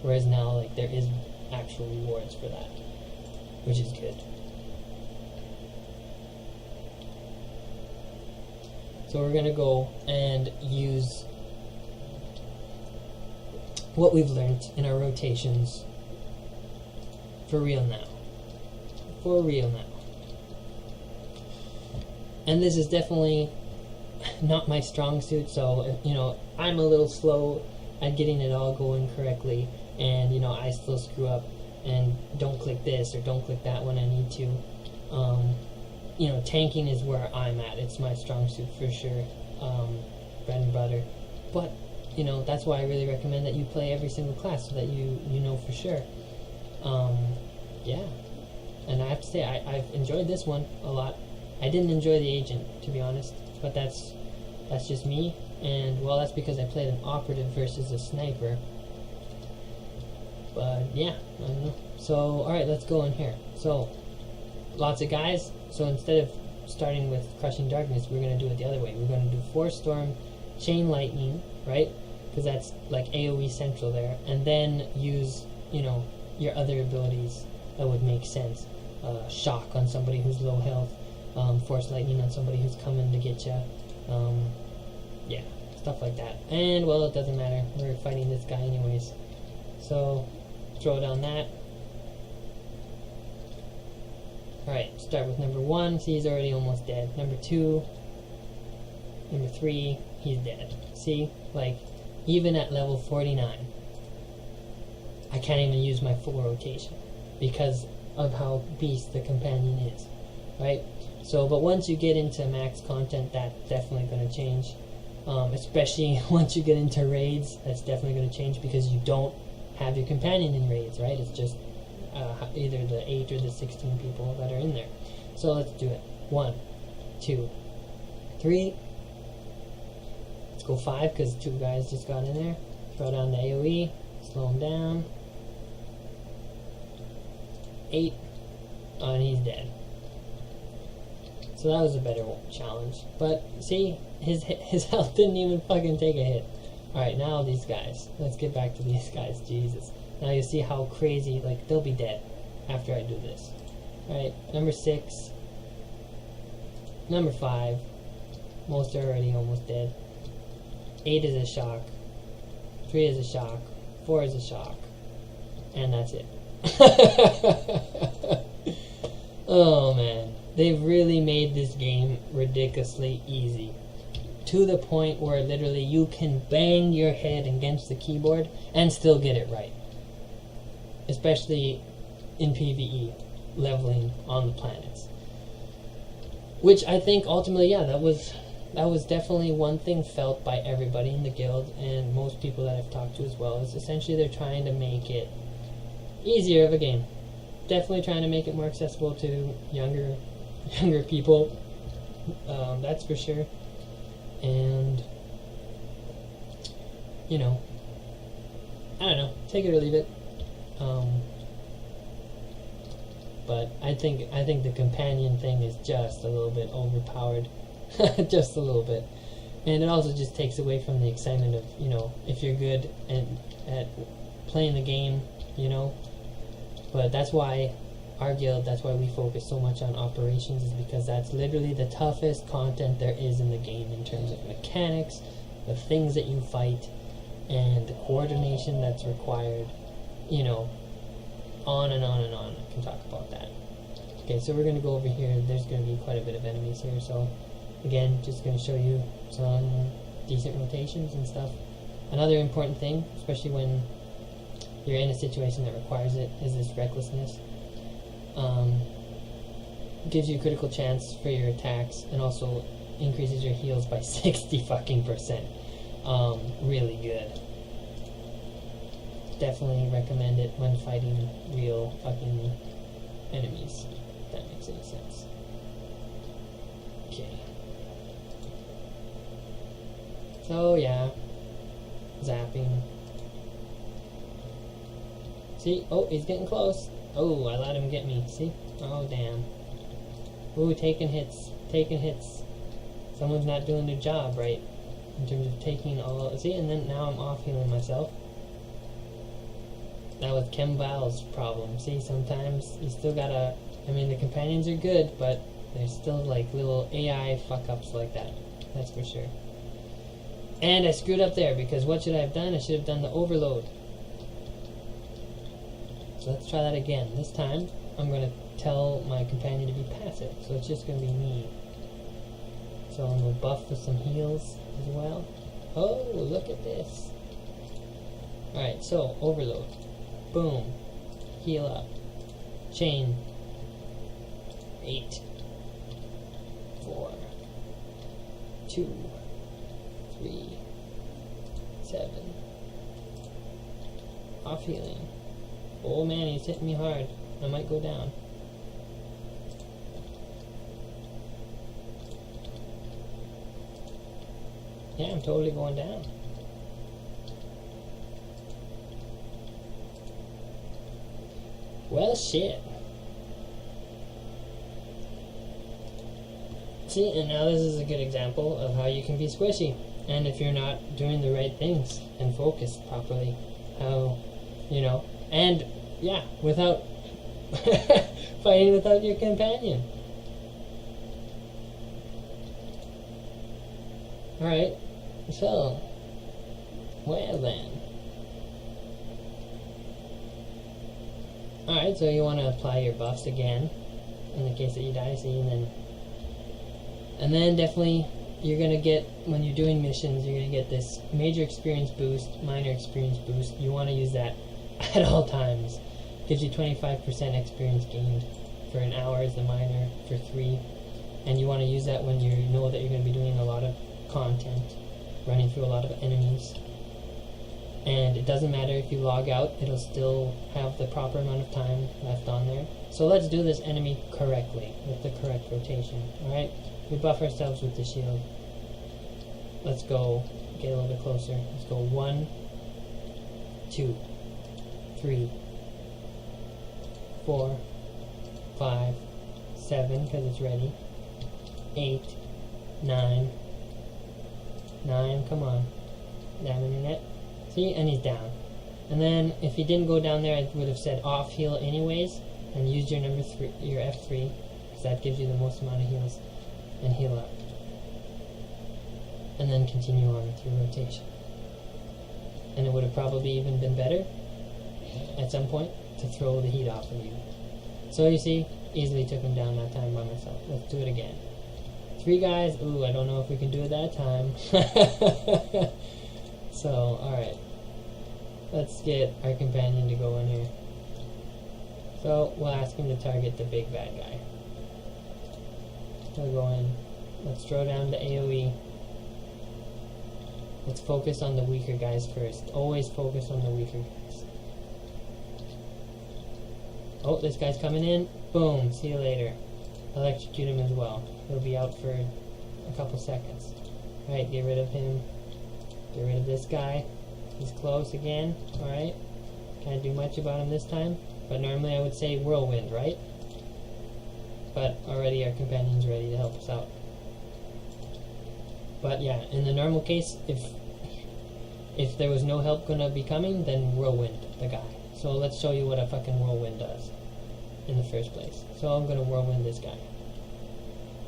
Whereas now, like, there is actual rewards for that, which is good. So we're going to go and use what we've learned in our rotations for real now. For real now. And this is definitely not my strong suit, so, I'm a little slow at getting it all going correctly, and, I still screw up and don't click this or don't click that when I need to. Tanking is where I'm at. It's my strong suit for sure, bread and butter. But, that's why I really recommend that you play every single class so that you know for sure. Yeah. And I have to say, I've enjoyed this one a lot. I didn't enjoy the agent, to be honest, but that's just me. And well, that's because I played an operative versus a sniper. But yeah, I don't know. So alright, let's go in here. So lots of guys. So instead of starting with Crushing Darkness, we're going to do it the other way. We're going to do Force Storm, Chain Lightning, right? Because that's like AoE central there. And then use, you know, your other abilities that would make sense. Shock on somebody who's low health. Force Lightning on somebody who's coming to get you. Yeah, stuff like that. And, well, it doesn't matter. We're fighting this guy anyways. So, throw down that. Alright, start with number 1. See, he's already almost dead. Number 2. Number 3. He's dead. See? Like, even at level 49, I can't even use my full rotation because of how beast the companion is. Right? So, but once you get into max content, that's definitely going to change. Especially once you get into raids, that's definitely going to change because you don't have your companion in raids, right? It's just either the 8 or the 16 people that are in there. So let's do it. 1, 2, 3. Let's go 5 because 2 guys just got in there. Throw down the AoE. Slow him down. 8. Oh, and he's dead. So that was a better challenge. But see, his health didn't even fucking take a hit. Alright, now these guys. Let's get back to these guys. Jesus. Now you see how crazy, like, they'll be dead after I do this. Alright, number 6. Number 5. Most are already almost dead. 8 is a shock. 3 is a shock. 4 is a shock. And that's it. Oh, man. They've really made this game ridiculously easy. To the point where literally you can bang your head against the keyboard and still get it right. Especially in PvE, leveling on the planets. Which I think ultimately, yeah, that was definitely one thing felt by everybody in the guild and most people that I've talked to as well, is essentially they're trying to make it easier of a game. Definitely trying to make it more accessible to younger people, that's for sure. And, you know, I don't know, take it or leave it. But I think the companion thing is just a little bit overpowered. Just a little bit. And it also just takes away from the excitement of, you know, if you're good at playing the game, you know. But that's why our guild, that's why we focus so much on operations, is because that's literally the toughest content there is in the game in terms of mechanics, the things that you fight, and the coordination that's required, you know, on and on and on. I can talk about that. Okay, so we're going to go over here. There's going to be quite a bit of enemies here, so again, just going to show you some decent rotations and stuff. Another important thing, especially when you're in a situation that requires it, is this recklessness. Gives you critical chance for your attacks and also increases your heals by 60%. Really good. Definitely recommend it when fighting real fucking enemies, if that makes any sense. Okay. So yeah, zapping. See? Oh, he's getting close. Oh, I let him get me. See? Oh, damn. Ooh, taking hits. Taking hits. Someone's not doing their job right. In terms of taking all... See? And then now I'm off healing myself. That was Kembal's problem. See? Sometimes you still gotta... I mean, the companions are good, but there's still, like, little AI fuck-ups like that. That's for sure. And I screwed up there, because what should I have done? I should have done the overload. So let's try that again. This time, I'm going to tell my companion to be passive. So it's just going to be me. So I'm going to buff with some heals as well. Oh, look at this. Alright, so overload. Boom. Heal up. Chain. 8. 4. 2. 3. 7. Off healing. Oh man, he's hitting me hard. I might go down. Yeah, I'm totally going down. Well, shit. See, and now this is a good example of how you can be squishy. And if you're not doing the right things and focused properly, how, you know, and yeah, without fighting without your companion. Alright, so, well then. Alright, so you want to apply your buffs again, in the case that you die, see, and then definitely, you're going to get, when you're doing missions, you're going to get this major experience boost, minor experience boost. You want to use that at all times. Gives you 25% experience gained for an hour as the minor, for 3. And you want to use that when you know that you're going to be doing a lot of content, running through a lot of enemies. And it doesn't matter if you log out, it'll still have the proper amount of time left on there. So let's do this enemy correctly, with the correct rotation. Alright, we buff ourselves with the shield. Let's go, get a little bit closer. Let's go 1, 2, 3, 4, 5, 7, because it's ready. 8, 9, come on. Down internet. See, and he's down. And then, if he didn't go down there, I would have said off heal anyways, and used your number 3, your F3, because that gives you the most amount of heals, and heal up. And then continue on with your rotation. And it would have probably even been better, at some point, to throw the heat off of you. So you see, easily took him down that time by myself. Let's do it again. 3 guys, ooh, I don't know if we can do it that time. So, alright. Let's get our companion to go in here. So, we'll ask him to target the big bad guy. We'll go in. Let's throw down the AoE. Let's focus on the weaker guys first. Always focus on the weaker guys. Oh, this guy's coming in. Boom. See you later. Electrocute him as well. He'll be out for a couple seconds. Alright, get rid of him. Get rid of this guy. He's close again. Alright. Can't do much about him this time. But normally I would say whirlwind, right? But already our companion's ready to help us out. But yeah, in the normal case, if there was no help gonna be coming, then whirlwind the guy. So let's show you what a fucking whirlwind does in the first place. So I'm gonna whirlwind this guy.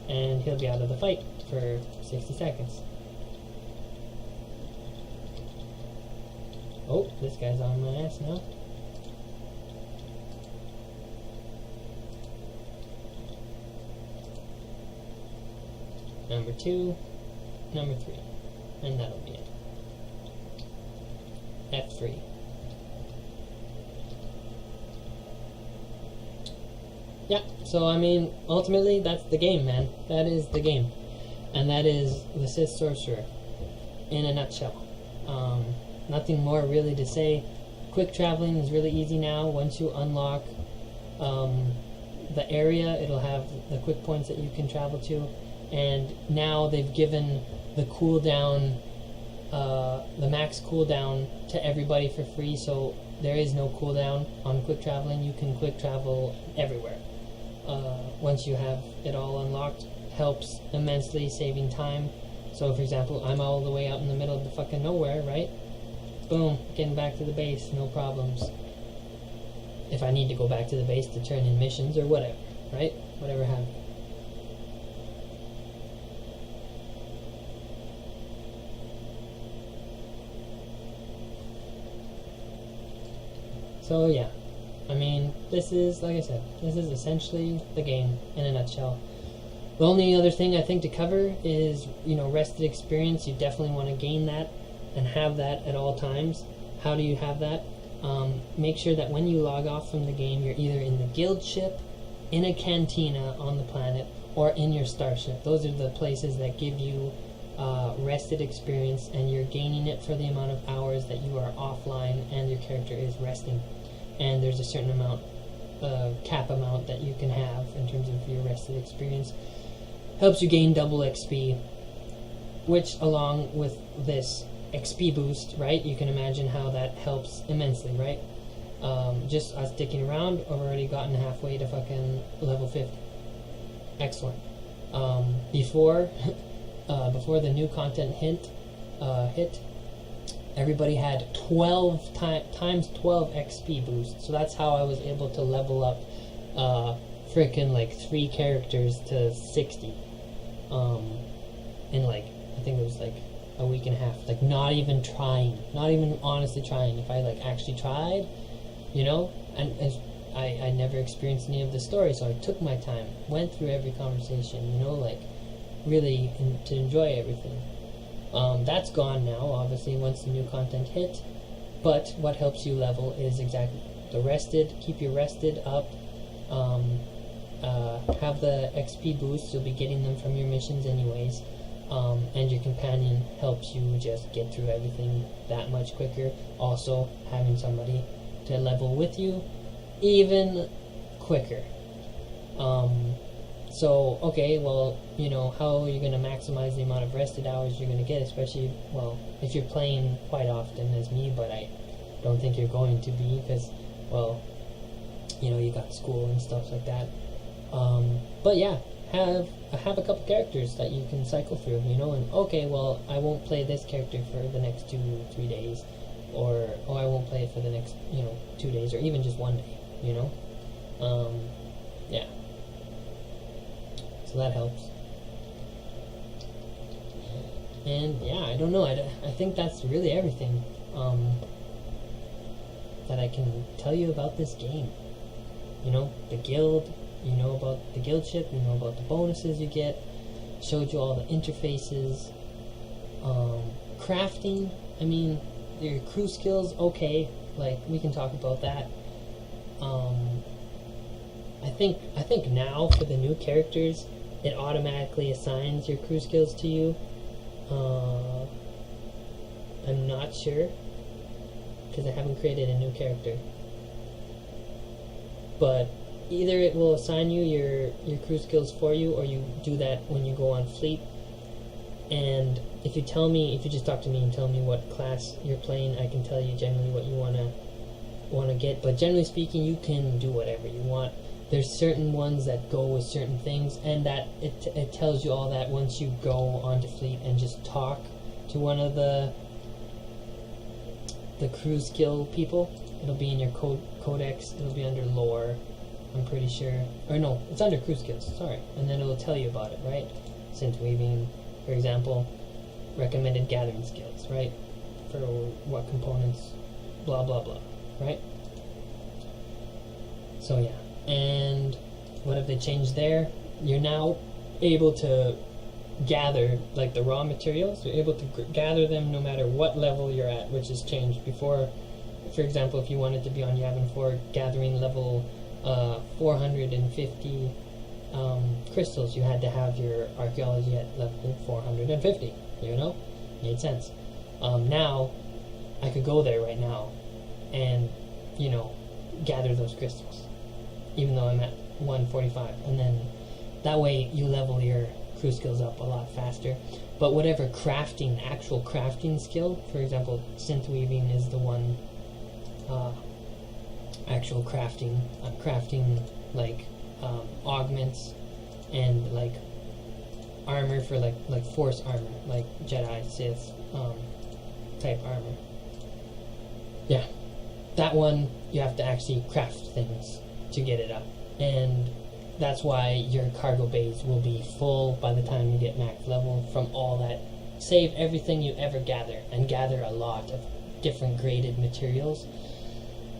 And he'll be out of the fight for 60 seconds. Oh, this guy's on my ass now. Number 2, number 3, and that'll be it. F3. Yeah, so I mean, ultimately, that's the game, man. That is the game. And that is the Sith Sorcerer in a nutshell. Nothing more really to say. Quick traveling is really easy now. Once you unlock the area, it'll have the quick points that you can travel to. And now they've given the cooldown, the max cooldown to everybody for free, so there is no cooldown on quick traveling. You can quick travel everywhere. Once you have it all unlocked, helps immensely, saving time. So for example, I'm all the way out in the middle of the fucking nowhere, right? Boom, getting back to the base, no problems. If I need to go back to the base to turn in missions or whatever, right? Whatever happens. So yeah, I mean, this is, like I said, this is essentially the game in a nutshell. The only other thing I think to cover is, you know, rested experience. You definitely want to gain that and have that at all times. How do you have that? Make sure that when you log off from the game, you're either in the guild ship, in a cantina on the planet, or in your starship. Those are the places that give you rested experience, and you're gaining it for the amount of hours that you are offline and your character is resting. And there's a certain amount, cap amount that you can have in terms of your rested experience. Helps you gain double XP. which along with this XP boost, right, you can imagine how that helps immensely, right? Just us sticking around, I've already gotten halfway to fucking level 50. Excellent. Before the new content hit, everybody had 12 times 12 XP boost. So that's how I was able to level up freaking like 3 characters to 60 in like, I think it was like a week and a half. Like not even honestly trying. If I like actually tried, you know, and I never experienced any of the story, so I took my time, went through every conversation, you know, like really to enjoy everything. That's gone now, obviously, once the new content hit. But what helps you level is exactly the rested. Keep you rested up. Have the XP boosts. You'll be getting them from your missions anyways. And your companion helps you just get through everything that much quicker. Also, having somebody to level with you even quicker. So, okay, well, you know, how are you going to maximize the amount of rested hours you're going to get, especially, well, if you're playing quite often as me, but I don't think you're going to be, because, well, you know, you got school and stuff like that. But yeah, have a couple characters that you can cycle through, you know, and, okay, well, I won't play this character for the next 2-3 days, or, oh, I won't play it for the next, you know, 2 days, or even just 1 day, you know? Yeah. So that helps. And yeah, I don't know, I think that's really everything that I can tell you about this game. You know, the guild, you know about the guild ship, you know about the bonuses you get, showed you all the interfaces, crafting, I mean, your crew skills, okay, like, we can talk about that. I think now, for the new characters, it automatically assigns your crew skills to you. I'm not sure, because I haven't created a new character. But either it will assign you your crew skills for you, or you do that when you go on fleet. And if you just talk to me and tell me what class you're playing, I can tell you generally what you wanna get. But generally speaking, you can do whatever you want. There's certain ones that go with certain things, and that it tells you all that once you go onto fleet and just talk to one of the crew skill people. It'll be in your codex. It'll be under lore, I'm pretty sure. Or no, it's under crew skills, sorry. And then it'll tell you about it, right? Synth weaving, for example, recommended gathering skills, right? For what components, blah blah blah, right? So yeah. And what have they changed there? You're now able to gather, like, the raw materials. You're able to gather them no matter what level you're at, which has changed. Before, for example, if you wanted to be on Yavin 4 gathering level 450 crystals, you had to have your archaeology at level 450, you know? Made sense. Now, I could go there right now and, you know, gather those crystals, even though I'm at 145, and then that way you level your crew skills up a lot faster. But whatever actual crafting skill, for example, synth weaving is the one, actual crafting, like augments and like armor for like force armor, like Jedi, Sith type armor. Yeah, that one you have to actually craft things to get it up, and that's why your cargo bays will be full by the time you get max level from all that. Save everything you ever gather, and gather a lot of different graded materials,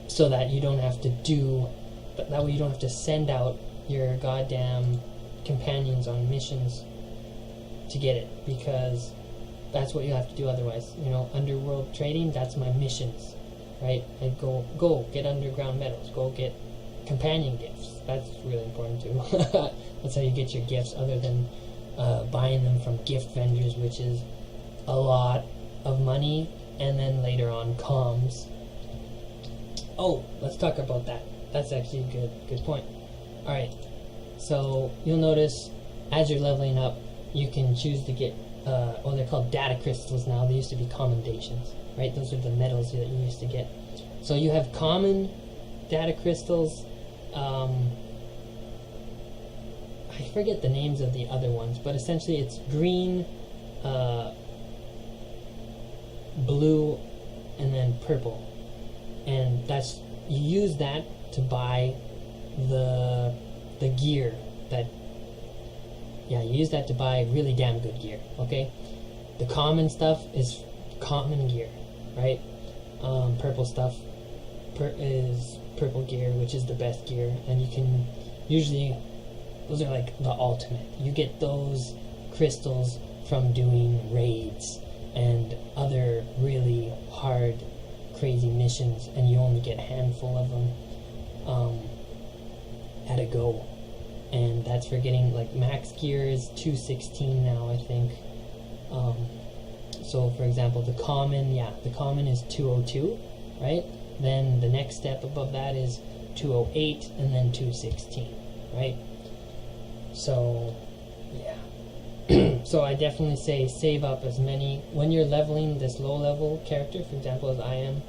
so that you don't have to that way you don't have to send out your goddamn companions on missions to get it, because that's what you have to do otherwise. You know, underworld trading, that's my missions, right? I go get underground metals, go get companion gifts. That's really important too. That's how you get your gifts, other than buying them from gift vendors, which is a lot of money, and then later on comms. Oh, let's talk about that. That's actually a good point. Alright, so you'll notice as you're leveling up, you can choose to get they're called data crystals now. They used to be commendations, right? Those are the medals that you used to get. So you have common data crystals. I forget the names of the other ones, but essentially it's green, blue, and then purple. And that's, you use that to buy the gear that, yeah, you use that to buy really damn good gear, okay? The common stuff is common gear, right? Purple stuff is purple gear, which is the best gear, and you can usually, those are like the ultimate. You get those crystals from doing raids and other really hard, crazy missions, and you only get a handful of them at a go. And that's for getting, like, max gear is 216 now, I think. So for example, the common is 202, right? Then the next step above that is 208, and then 216, right? So yeah. So I definitely say save up as many when you're leveling this low level character, for example, as I am.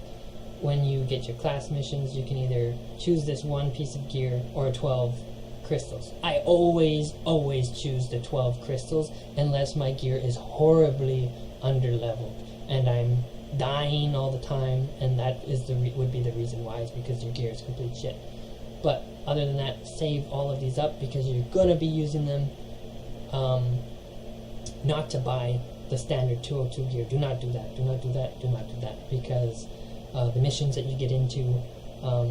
When you get your class missions, you can either choose this one piece of gear or 12 crystals. I always choose the 12 crystals unless my gear is horribly under leveled and I'm dying all the time, and that is would be the reason why, is because your gear is complete shit. But other than that, save all of these up because you're gonna be using them. Not to buy the standard 202 gear. Do not do that. Do not do that. Do not do that, because the missions that you get into,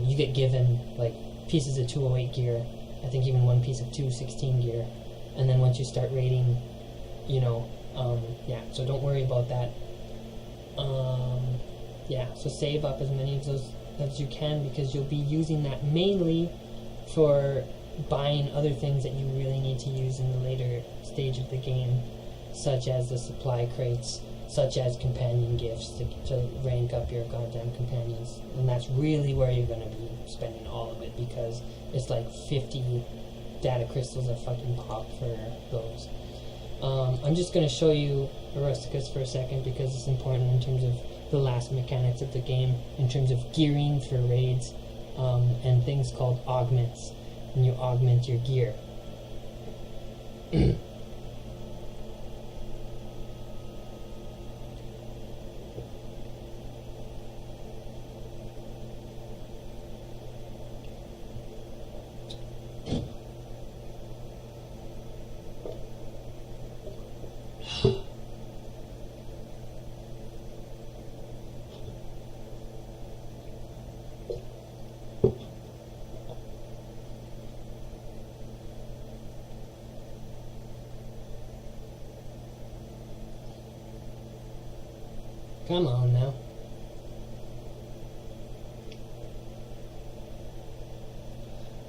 you get given like pieces of 208 gear. I think even one piece of 216 gear, and then once you start raiding, you know, yeah. So don't worry about that. Yeah. So save up as many of those as you can, because you'll be using that mainly for buying other things that you really need to use in the later stage of the game, such as the supply crates, such as companion gifts to rank up your goddamn companions. And that's really where you're going to be spending all of it, because it's like 50 data crystals that fucking pop for those. I'm just going to show you Rusticus for a second, because it's important in terms of the last mechanics of the game, in terms of gearing for raids, and things called augments, and you augment your gear. Come on now.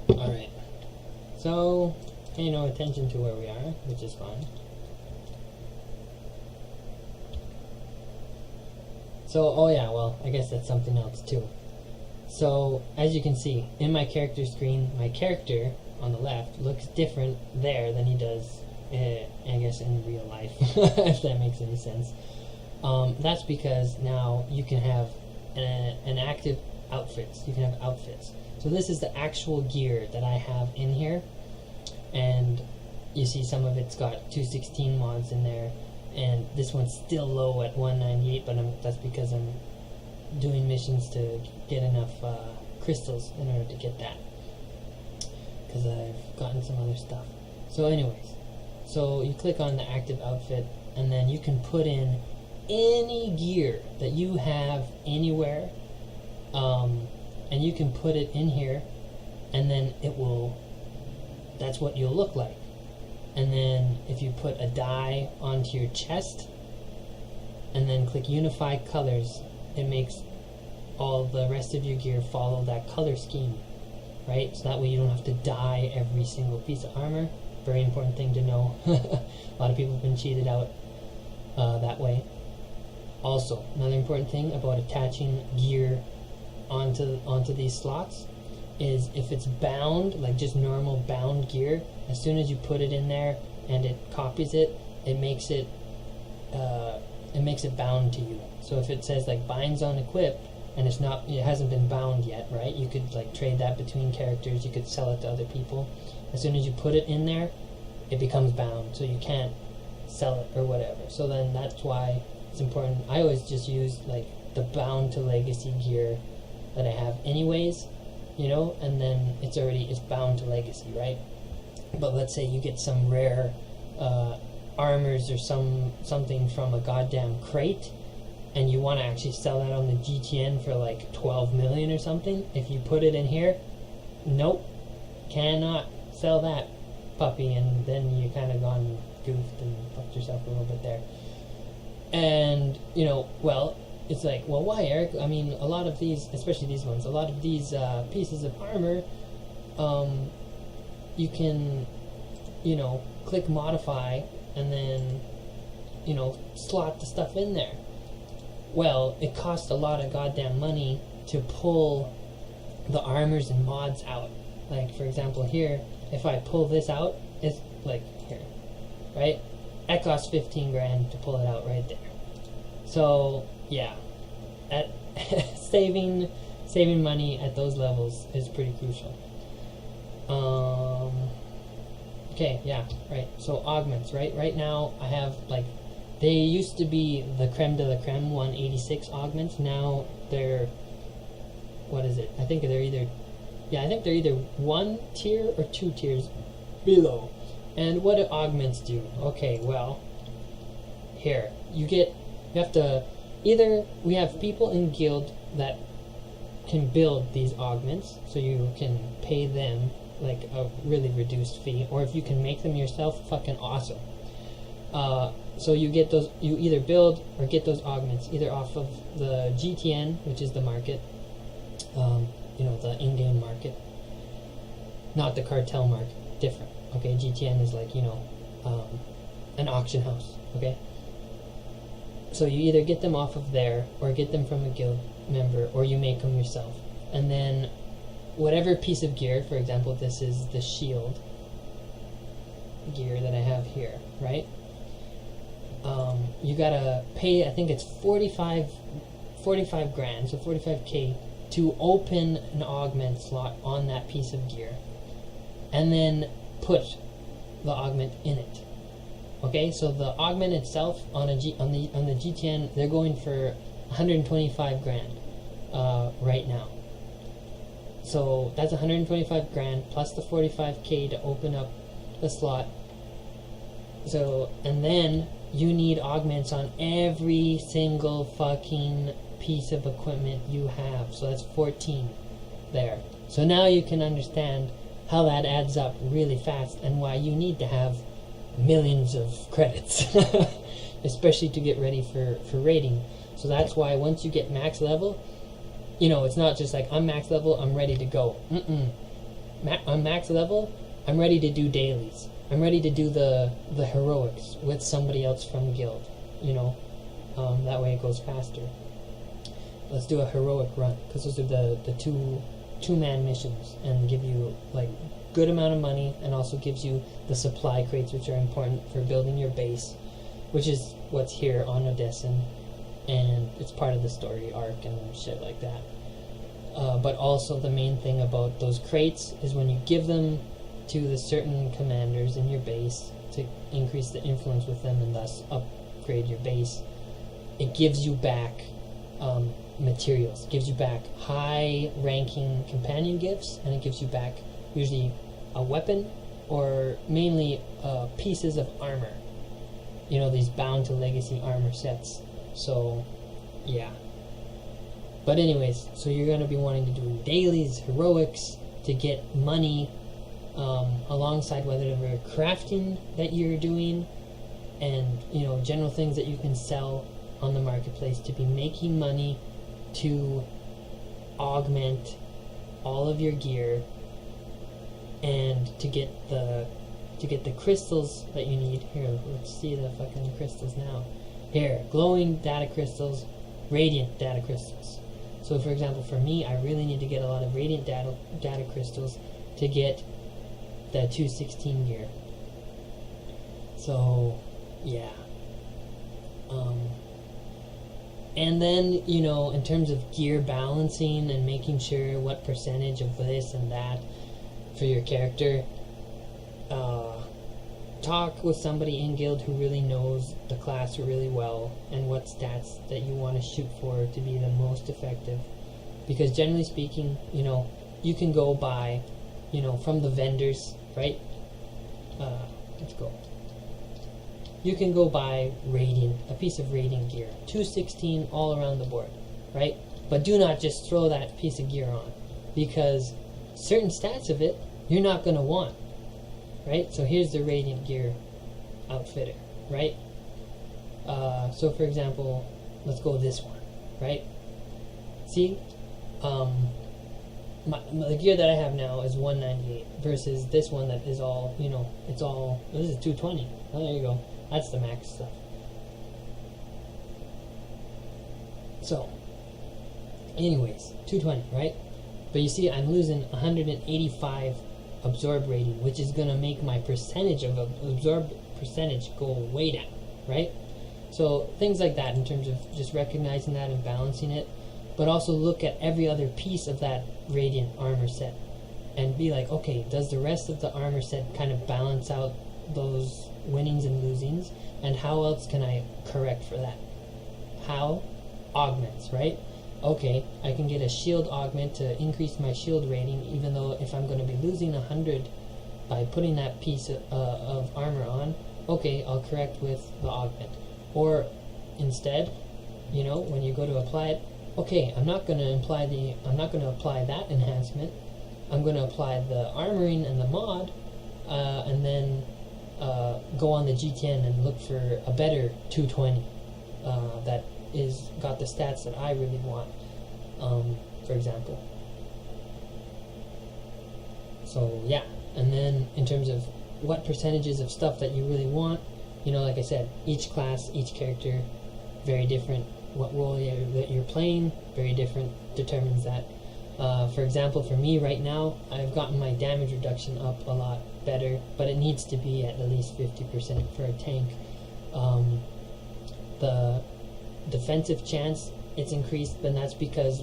Alright. So, pay no attention to where we are, which is fine. So, oh yeah, well, I guess that's something else too. So, as you can see, in my character screen, my character on the left looks different there than he does, I guess, in real life, if that makes any sense. That's because now you can have an active outfits. You can have outfits. So this is the actual gear that I have in here, and you see some of it's got 216 mods in there, and this one's still low at 198, but that's because I'm doing missions to get enough crystals in order to get that, because I've gotten some other stuff. So anyways, so you click on the active outfit, and then you can put in any gear that you have anywhere, and you can put it in here, and then that's what you'll look like. And then if you put a dye onto your chest and then click unify colors, it makes all the rest of your gear follow that color scheme, right? So that way you don't have to dye every single piece of armor. Very important thing to know. A lot of people have been cheated out that way. Also, another important thing about attaching gear onto these slots is if it's bound, like just normal bound gear, as soon as you put it in there and it copies it, it makes it it makes it bound to you. So if it says like binds on equip, and it hasn't been bound yet, right? You could like trade that between characters. You could sell it to other people. As soon as you put it in there, it becomes bound, so you can't sell it or whatever. So then that's why it's important. I always just use like the bound to legacy gear that I have anyways, and then it's bound to legacy, right? But let's say you get some rare armors or something from a goddamn crate, and you want to actually sell that on the GTN for like 12 million or something. If you put it in here, nope, cannot sell that puppy, and then you kind of gone goofed and fucked yourself a little bit there. And it's like, well, why, Eric? I mean, a lot of these, especially these ones, a lot of these pieces of armor, you can click modify and then slot the stuff in there. Well, it costs a lot of goddamn money to pull the armors and mods out. Like, for example, here, if I pull this out, it's like here, right? That costs 15 grand to pull it out right there. So yeah, saving money at those levels is pretty crucial. Okay, yeah, right. So augments, right? Right now I have like, they used to be the creme de la creme 186 augments. Now they're, what is it? I think they're either one tier or two tiers below. And what do augments do? Okay, well, here we have people in guild that can build these augments, so you can pay them like a really reduced fee, or if you can make them yourself, fucking awesome. So you get those, you either build or get those augments either off of the GTN, which is the market, the in-game market, not the cartel market, different. Okay, GTN is like, an auction house, okay? So you either get them off of there, or get them from a guild member, or you make them yourself. And then whatever piece of gear, for example, this is the shield gear that I have here, right? You gotta pay, I think it's 45 grand, so 45k, to open an augment slot on that piece of gear, and then put the augment in it. Okay, so the augment itself on the GTN, they're going for 125 grand right now. So that's 125 grand plus the 45k to open up the slot. So, and then you need augments on every single fucking piece of equipment you have. So that's 14 there. So now you can understand how that adds up really fast and why you need to have millions of credits, especially to get ready for raiding. So that's why once you get max level, it's not just like, I'm max level, I'm ready to go. I'm max level, I'm ready to do dailies. I'm ready to do the heroics with somebody else from guild. That way it goes faster. Let's do a heroic run, because those are the two-man missions, and give you like good amount of money, and also gives you the supply crates, which are important for building your base, which is what's here on Odessen, and it's part of the story arc and shit like that. But also the main thing about those crates is when you give them to the certain commanders in your base to increase the influence with them and thus upgrade your base, it gives you back materials. It gives you back high-ranking companion gifts, and it gives you back usually a weapon, or mainly pieces of armor. These bound to legacy armor sets. So, yeah. But anyways, so you're going to be wanting to do dailies, heroics, to get money alongside whatever crafting that you're doing, and general things that you can sell on the marketplace, to be making money to augment all of your gear, and to get the crystals that you need. Here, let's see the fucking crystals now. Here, glowing data crystals, radiant data crystals. So for example, for me, I really need to get a lot of radiant data crystals to get the 216 gear. So yeah, And then, you know, in terms of gear balancing and making sure what percentage of this and that for your character, talk with somebody in guild who really knows the class really well and what stats that you want to shoot for to be the most effective. Because generally speaking, you know, you can go buy, you know, from the vendors, right? Let's go. You can go buy a piece of Radiant gear, 216 all around the board, right? But do not just throw that piece of gear on, because certain stats of it you're not going to want, right? So here's the Radiant gear outfitter, right? So for example, let's go with this one, right? See, the gear that I have now is 198 versus this one that is all, you know, this is 220. Oh, there you go. That's the max stuff. So, anyways, 220, right? But you see, I'm losing 185 absorb rating, which is going to make my percentage of absorb percentage go way down, right? So, things like that in terms of just recognizing that and balancing it. But also look at every other piece of that Radiant armor set and be like, okay, does the rest of the armor set kind of balance out those winnings and losings, and how else can I correct for that? How? Augments, right? Okay, I can get a shield augment to increase my shield rating, even though if I'm going to be losing 100 by putting that piece of armor on, okay, I'll correct with the augment. Or instead, you know, when you go to apply it, okay, I'm not going to apply that enhancement. I'm going to apply the armoring and the mod, and then go on the G10 and look for a better 220 that is got the stats that I really want, for example. So yeah, and then in terms of what percentages of stuff that you really want, you know, like I said, each class, each character, very different. What role that you're playing, very different, determines that. For example, for me right now, I've gotten my damage reduction up a lot better, but it needs to be at least 50% for a tank. The defensive chance, it's increased, but that's because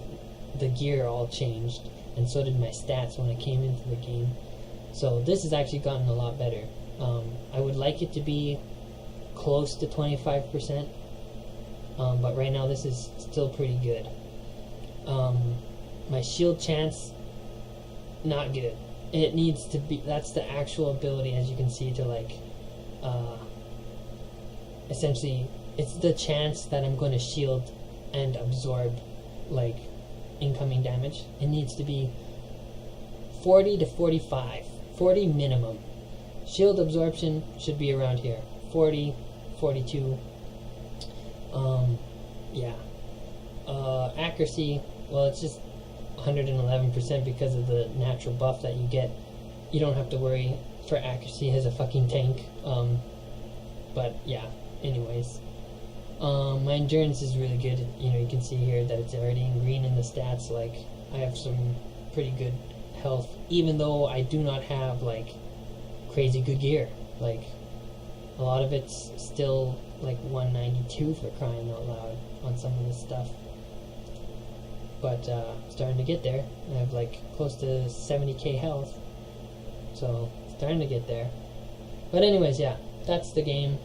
the gear all changed, and so did my stats when I came into the game. So this has actually gotten a lot better. I would like it to be close to 25%, but right now this is still pretty good. My shield chance, not good. It needs to be, that's the actual ability, as you can see, to like, essentially, it's the chance that I'm going to shield and absorb, like, incoming damage. It needs to be 40 to 45, 40 minimum. Shield absorption should be around here, 40, 42. Yeah. Accuracy, well, it's just 111% because of the natural buff that you get. You don't have to worry for accuracy as a fucking tank. But yeah, anyways. My endurance is really good. You know, you can see here that it's already in green in the stats. Like, I have some pretty good health, even though I do not have, like, crazy good gear. Like, a lot of it's still, like, 192 for crying out loud on some of this stuff. But, starting to get there. I have, like, close to 70k health. So, starting to get there. But anyways, yeah, that's the game.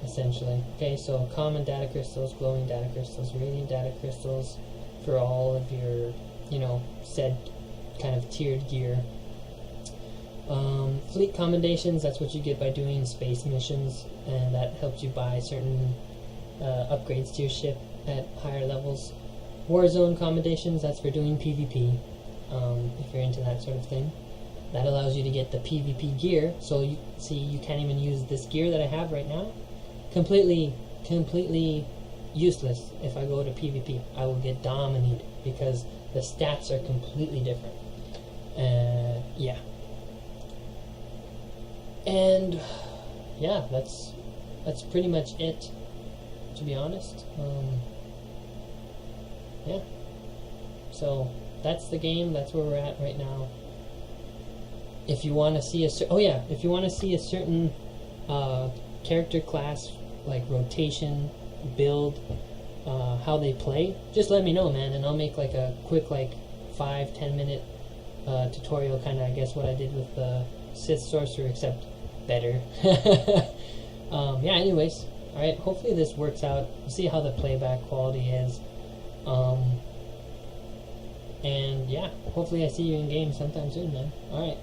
Essentially. Okay, so common data crystals, glowing data crystals, radiant data crystals for all of your, you know, said kind of tiered gear. Fleet commendations, that's what you get by doing space missions, and that helps you buy certain upgrades to your ship at higher levels. Warzone commendations, that's for doing PvP, if you're into that sort of thing. That allows you to get the PvP gear, so you see you can't even use this gear that I have right now. Completely useless if I go to PvP. I will get dominated because the stats are completely different. Yeah. And yeah, that's pretty much it, to be honest. Yeah. So that's the game. That's where we're at right now. If you want to see if you want to see a certain character class like rotation, build, how they play, just let me know, man, and I'll make like a quick like 5-10 minute tutorial, kind of I guess what I did with the Sith Sorcerer, except better. Yeah, anyways, alright, hopefully this works out. We'll see how the playback quality is. And yeah, hopefully I see you in game sometime soon, man. Alright.